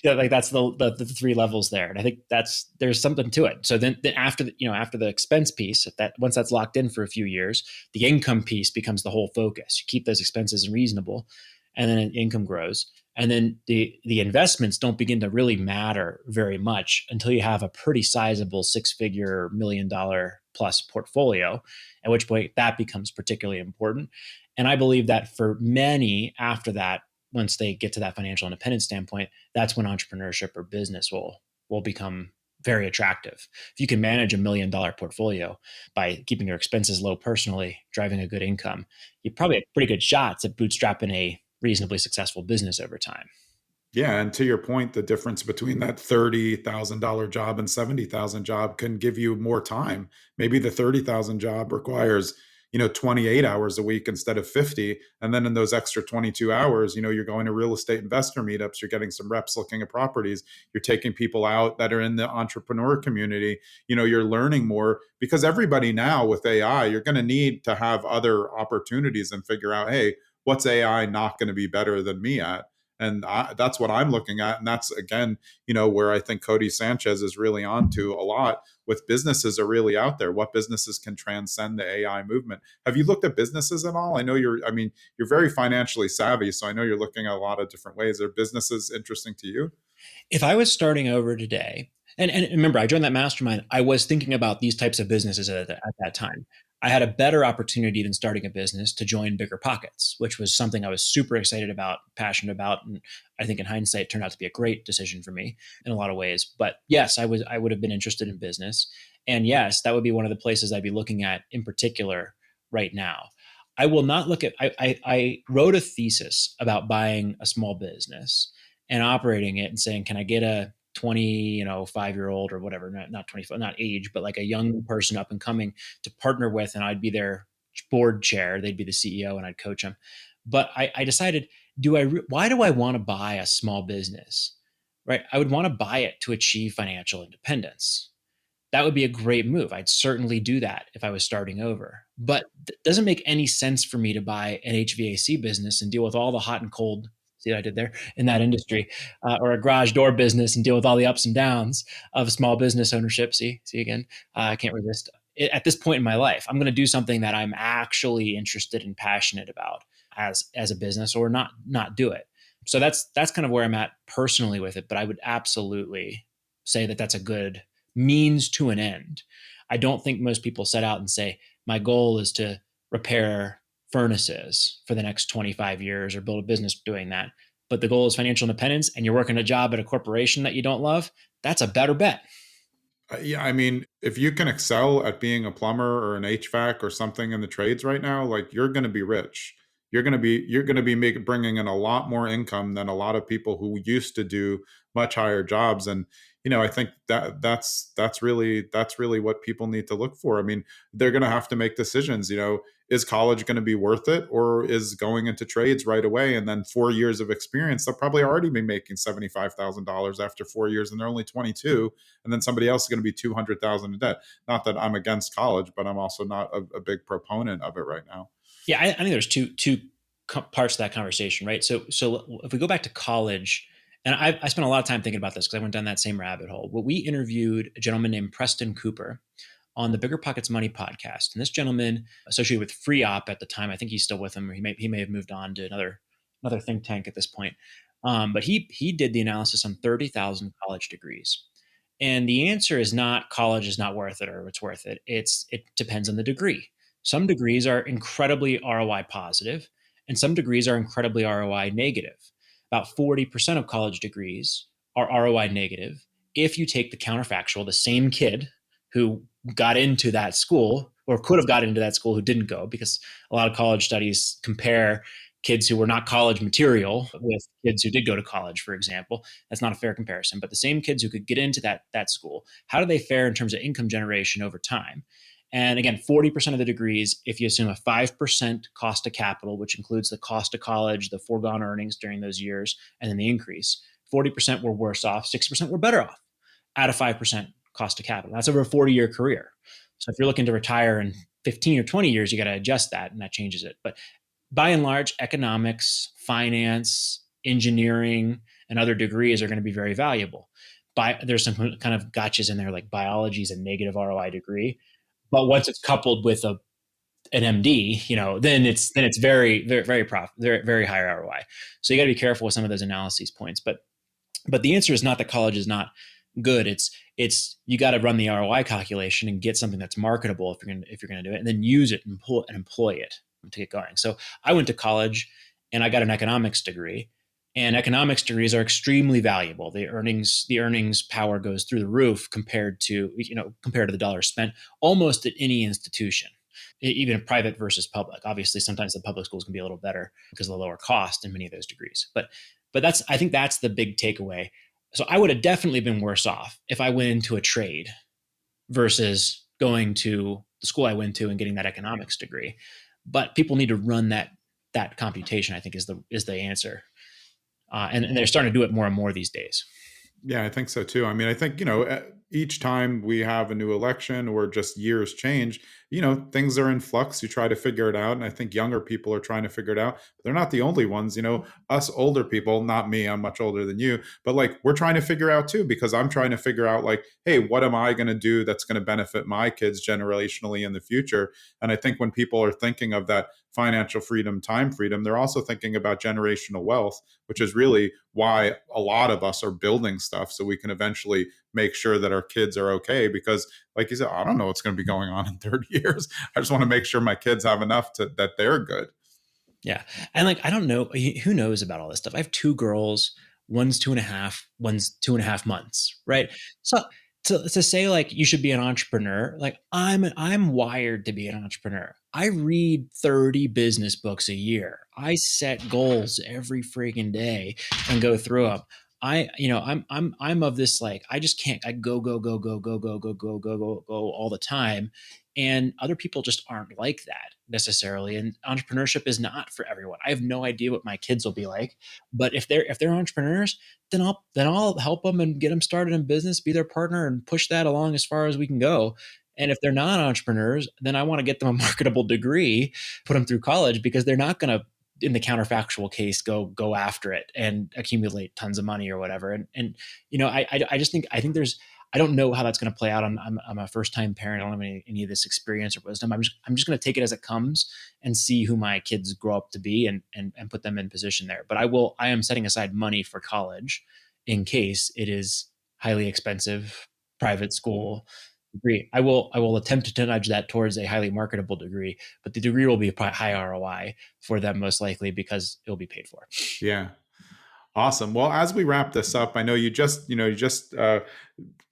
Speaker 3: that's the 3 levels there. And I think there's something to it. So then after the expense piece, once that's locked in for a few years, the income piece becomes the whole focus. You keep those expenses reasonable, and then income grows. And then the investments don't begin to really matter very much until you have a pretty sizable 6-figure $1 million plus portfolio, at which point that becomes particularly important. And I believe that for many after that, once they get to that financial independence standpoint, that's when entrepreneurship or business will become very attractive. If you can manage $1 million portfolio by keeping your expenses low personally, driving a good income, you probably have pretty good shots at bootstrapping a reasonably successful business over time.
Speaker 4: Yeah, and to your point, the difference between that $30,000 job and $70,000 job can give you more time. Maybe the $30,000 job requires 28 hours a week instead of 50. And then in those extra 22 hours, you're going to real estate investor meetups, you're getting some reps looking at properties, you're taking people out that are in the entrepreneur community, you're learning more, because everybody now with AI, you're going to need to have other opportunities and figure out, hey, what's AI not going to be better than me at? And that's what I'm looking at. And that's, again, where I think Cody Sanchez is really onto a lot with businesses are really out there. What businesses can transcend the AI movement? Have you looked at businesses at all? You're very financially savvy. So I know you're looking at a lot of different ways. Are businesses interesting to you?
Speaker 3: If I was starting over today, and remember, I joined that mastermind, I was thinking about these types of businesses at that time. I had a better opportunity than starting a business to join BiggerPockets, which was something I was super excited about, passionate about, and I think in hindsight it turned out to be a great decision for me in a lot of ways. But yes, I would have been interested in business, and yes, that would be one of the places I'd be looking at in particular right now. I will not look at. I wrote a thesis about buying a small business and operating it and saying, can I get a 5-year-old or whatever, not 25, not age, but like a young person up and coming to partner with, and I'd be their board chair. They'd be the CEO and I'd coach them. But I decided, why do I want to buy a small business? Right? I would want to buy it to achieve financial independence. That would be a great move. I'd certainly do that if I was starting over. But it doesn't make any sense for me to buy an HVAC business and deal with all the hot and cold. See what I did there in that industry, or a garage door business and deal with all the ups and downs of small business ownership. See again, I can't resist. At this point in my life, I'm going to do something that I'm actually interested and passionate about as a business, or not do it. So that's kind of where I'm at personally with it. But I would absolutely say that that's a good means to an end. I don't think most people set out and say, my goal is to repair furnaces for the next 25 years or build a business doing that. But the goal is financial independence, and you're working a job at a corporation that you don't love. That's a better bet.
Speaker 4: Yeah, if you can excel at being a plumber or an HVAC or something in the trades right now, like, you're going to be rich. You're going to be bringing in a lot more income than a lot of people who used to do much higher jobs. And I think that's really what people need to look for. They're going to have to make decisions. Is college going to be worth it, or is going into trades right away and then 4 years of experience? They'll probably already be making $75,000 after 4 years, and they're only 22. And then somebody else is going to be 200,000 in debt. Not that I'm against college, but I'm also not a big proponent of it right now.
Speaker 3: Yeah, I think there's two parts to that conversation, right? So if we go back to college, and I spent a lot of time thinking about this because I went down that same rabbit hole. But we interviewed a gentleman named Preston Cooper on the BiggerPockets Money podcast, and this gentleman, associated with FreeOp at the time, I think he's still with them, or he may have moved on to another think tank at this point. But he did the analysis on 30,000 college degrees. And the answer is not college is not worth it or it's worth it. It depends on the degree. Some degrees are incredibly ROI positive, and some degrees are incredibly ROI negative. About 40% of college degrees are ROI negative if you take the counterfactual, the same kid who got into that school or could have gotten into that school who didn't go, because a lot of college studies compare kids who were not college material with kids who did go to college, for example. That's not a fair comparison, but the same kids who could get into that school, how do they fare in terms of income generation over time? And again, 40% of the degrees, if you assume a 5% cost of capital, which includes the cost of college, the foregone earnings during those years, and then the increase, 40% were worse off, 60% were better off at a 5% cost of capital. That's over a 40-year career. So if you're looking to retire in 15 or 20 years, you got to adjust that, and that changes it. But by and large, economics, finance, engineering, and other degrees are going to be very valuable. There's some kind of gotchas in there, like biology is a negative ROI degree. But once it's coupled with an MD, then it's very, very, very very high ROI. So you got to be careful with some of those analyses points. But the answer is not that college is not good. It's you got to run the ROI calculation and get something that's marketable if you're going to do it, and then use it and employ it to get going. So I went to college and I got an economics degree. And economics degrees are extremely valuable. The earnings power goes through the roof compared to the dollars spent almost at any institution, even private versus public. Obviously, sometimes the public schools can be a little better because of the lower cost in many of those degrees. But I think that's the big takeaway. So I would have definitely been worse off if I went into a trade versus going to the school I went to and getting that economics degree. But people need to run that computation, I think, is the answer. And they're starting to do it more and more these days.
Speaker 4: Yeah, I think so too. I think, each time we have a new election or just years change, things are in flux. You try to figure it out. And I think younger people are trying to figure it out. But they're not the only ones. Us older people, not me, I'm much older than you, but like we're trying to figure out too, because I'm trying to figure out like, hey, what am I going to do that's going to benefit my kids generationally in the future? And I think when people are thinking of that financial freedom, time freedom, they're also thinking about generational wealth, which is really why a lot of us are building stuff so we can eventually make sure that our kids are okay. Because, like you said, I don't know what's going to be going on in 30 years. I just want to make sure my kids have enough that they're good.
Speaker 3: Yeah. And like, I don't know, who knows about all this stuff. I have two girls, one's 2.5, one's 2.5 months. Right. So to say like you should be an entrepreneur, like I'm wired to be an entrepreneur. I read 30 business books a year. I set goals every freaking day and go through them. I'm of this, like, I just can't, I go all the time. And other people just aren't like that necessarily. And entrepreneurship is not for everyone. I have no idea what my kids will be like, but if they're entrepreneurs, then I'll help them and get them started in business, be their partner, and push that along as far as we can go. And if they're not entrepreneurs, then I want to get them a marketable degree, put them through college, because they're not going to, in the counterfactual case, go after it and accumulate tons of money or whatever. And I just think, I don't know how that's going to play out. I'm a first time parent. I don't have any of this experience or wisdom. I'm just going to take it as it comes and see who my kids grow up to be, and put them in position there. But I am setting aside money for college in case it is highly expensive private school degree. I will attempt to nudge that towards a highly marketable degree, but the degree will be high ROI for them, most likely, because it will be paid for.
Speaker 4: Yeah. Awesome. Well, as we wrap this up, I know you just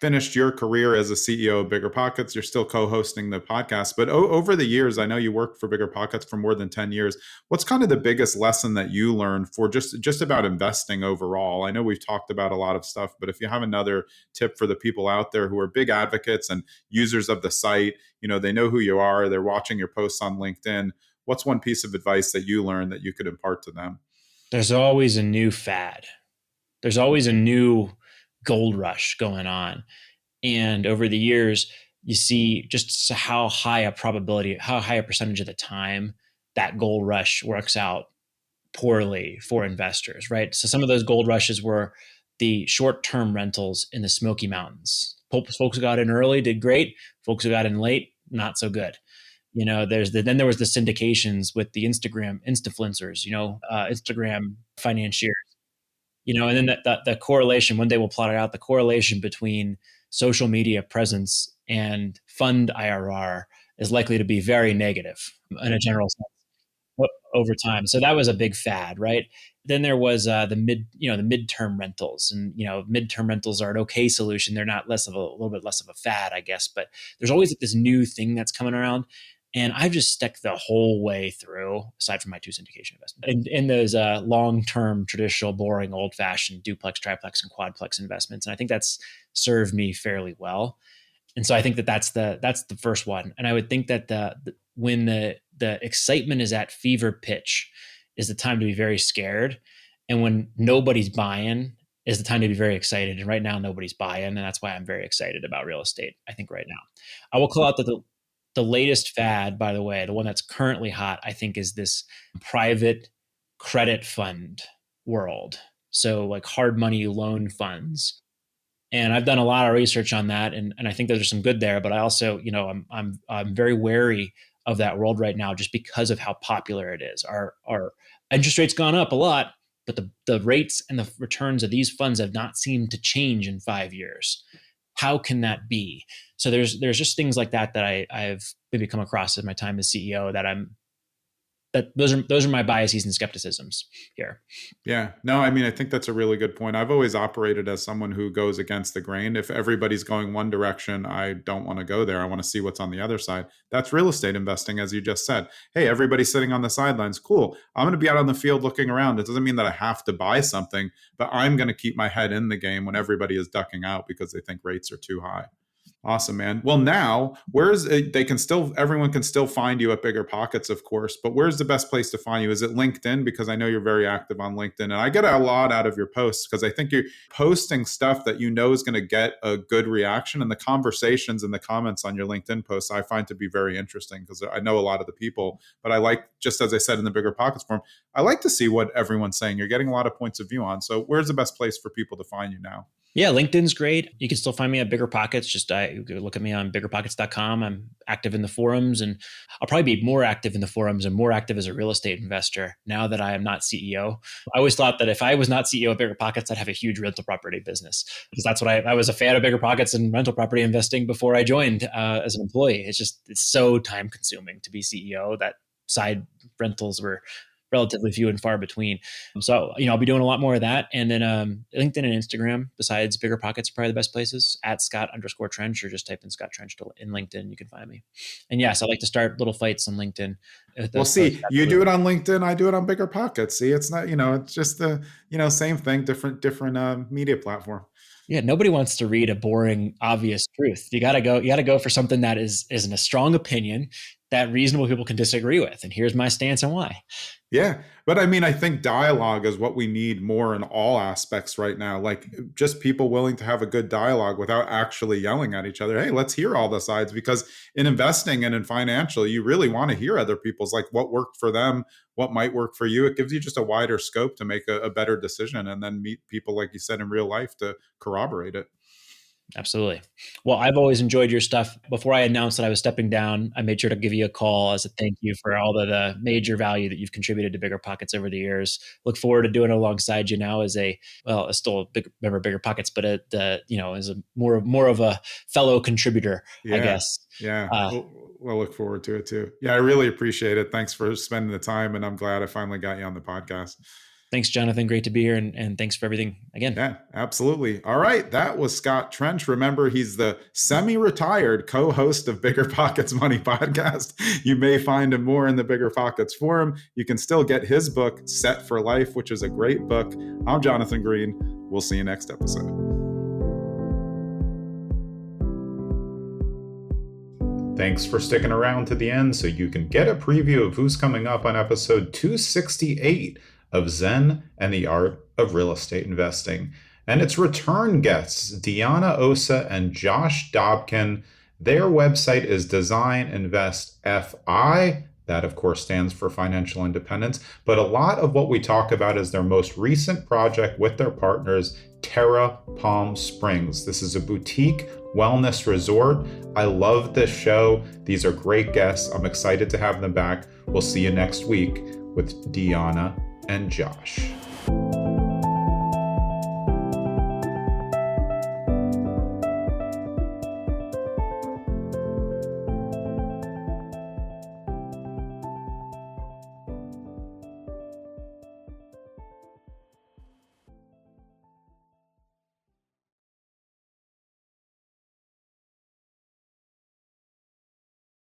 Speaker 4: finished your career as a CEO of BiggerPockets. You're still co-hosting the podcast, but over the years, I know you worked for BiggerPockets for more than 10 years. What's kind of the biggest lesson that you learned for just about investing overall? I know we've talked about a lot of stuff, but if you have another tip for the people out there who are big advocates and users of the site, they know who you are, they're watching your posts on LinkedIn. What's one piece of advice that you learned that you could impart to them?
Speaker 3: There's always a new fad. There's always a new gold rush going on. And over the years, you see just how high a percentage of the time that gold rush works out poorly for investors, right? So some of those gold rushes were the short-term rentals in the Smoky Mountains. Folks who got in early did great. Folks who got in late, not so good. Then there was the syndications with the Instagram influencers, Instagram financiers, and then the correlation, one day we'll plot it out, the correlation between social media presence and fund IRR is likely to be very negative in a general sense over time. So that was a big fad, right? Then there was the midterm rentals, and midterm rentals are an okay solution. They're not a little bit less of a fad, I guess, but there's always like this new thing that's coming around. And I've just stuck the whole way through, aside from my 2 syndication investments, in those long-term, traditional, boring, old-fashioned duplex, triplex, and quadplex investments. And I think that's served me fairly well. And so I think that's the first one. And I would think that when the excitement is at fever pitch is the time to be very scared. And when nobody's buying is the time to be very excited. And right now, nobody's buying. And that's why I'm very excited about real estate, I think, right now. I will call out that the latest fad, by the way, the one that's currently hot, I think, is this private credit fund world. So like hard money loan funds. And I've done a lot of research on that, and I think there's some good there. But I also, I'm very wary of that world right now, just because of how popular it is. Our interest rates gone up a lot, but the rates and the returns of these funds have not seemed to change in 5 years. How can that be? So there's just things like that I've maybe come across in my time as CEO those are my biases and skepticisms here.
Speaker 4: Yeah, no, I mean, I think that's a really good point. I've always operated as someone who goes against the grain. If everybody's going one direction, I don't want to go there. I want to see what's on the other side. That's real estate investing, as you just said. Hey, everybody's sitting on the sidelines. Cool. I'm going to be out on the field looking around. It doesn't mean that I have to buy something, but I'm going to keep my head in the game when everybody is ducking out because they think rates are too high. Awesome, man. Well, now everyone can still find you at BiggerPockets, of course, but where's the best place to find you? Is it LinkedIn? Because I know you're very active on LinkedIn, and I get a lot out of your posts because I think you're posting stuff that you know is going to get a good reaction, and the conversations and the comments on your LinkedIn posts I find to be very interesting because I know a lot of the people, but I like, just as I said in the BiggerPockets forum, I like to see what everyone's saying. You're getting a lot of points of view on. So where's the best place for people to find you now?
Speaker 3: Yeah, LinkedIn's great. You can still find me at BiggerPockets. You can look at me on BiggerPockets.com. I'm active in the forums, and I'll probably be more active in the forums and more active as a real estate investor now that I am not CEO. I always thought that if I was not CEO of BiggerPockets, I'd have a huge rental property business, because that's what I was a fan of BiggerPockets and rental property investing before I joined as an employee. It's so time consuming to be CEO that side rentals were relatively few and far between. So, I'll be doing a lot more of that. And then LinkedIn and Instagram, besides BiggerPockets, are probably the best places. At Scott_Trench, or just type in Scott Trench in LinkedIn. You can find me. And yes, I like to start little fights on LinkedIn.
Speaker 4: Well, see, you do it on LinkedIn, I do it on BiggerPockets. See, it's not, it's just the, same thing, different media platform.
Speaker 3: Yeah, nobody wants to read a boring, obvious truth. You gotta go for something that is a strong opinion that reasonable people can disagree with. And here's my stance on why.
Speaker 4: Yeah. But I think dialogue is what we need more in all aspects right now. Like, just people willing to have a good dialogue without actually yelling at each other. Hey, let's hear all the sides, because in investing and in financial, you really want to hear other people's, like, what worked for them, what might work for you. It gives you just a wider scope to make a better decision, and then meet people, like you said, in real life to corroborate it.
Speaker 3: Absolutely. Well, I've always enjoyed your stuff. Before I announced that I was stepping down, I made sure to give you a call as a thank you for all of the major value that you've contributed to BiggerPockets over the years. Look forward to doing it alongside you now as still a big member of BiggerPockets, but as a more of a fellow contributor, I guess.
Speaker 4: Yeah. We'll look forward to it too. Yeah, I really appreciate it. Thanks for spending the time, and I'm glad I finally got you on the podcast.
Speaker 3: Thanks, Jonathan. Great to be here. And thanks for everything again.
Speaker 4: Yeah, absolutely. All right. That was Scott Trench. Remember, he's the semi-retired co-host of BiggerPockets Money podcast. You may find him more in the BiggerPockets forum. You can still get his book, Set for Life, which is a great book. I'm Jonathan Green. We'll see you next episode.
Speaker 2: Thanks for sticking around to the end so you can get a preview of who's coming up on episode 268 of Zen and the Art of Real Estate Investing. And its return guests, Deanna Osa and Josh Dobkin. Their website is Design Invest FI. That, of course, stands for financial independence. But a lot of what we talk about is their most recent project with their partners, Terra Palm Springs. This is a boutique wellness resort. I love this show. These are great guests. I'm excited to have them back. We'll see you next week with Deanna and Josh.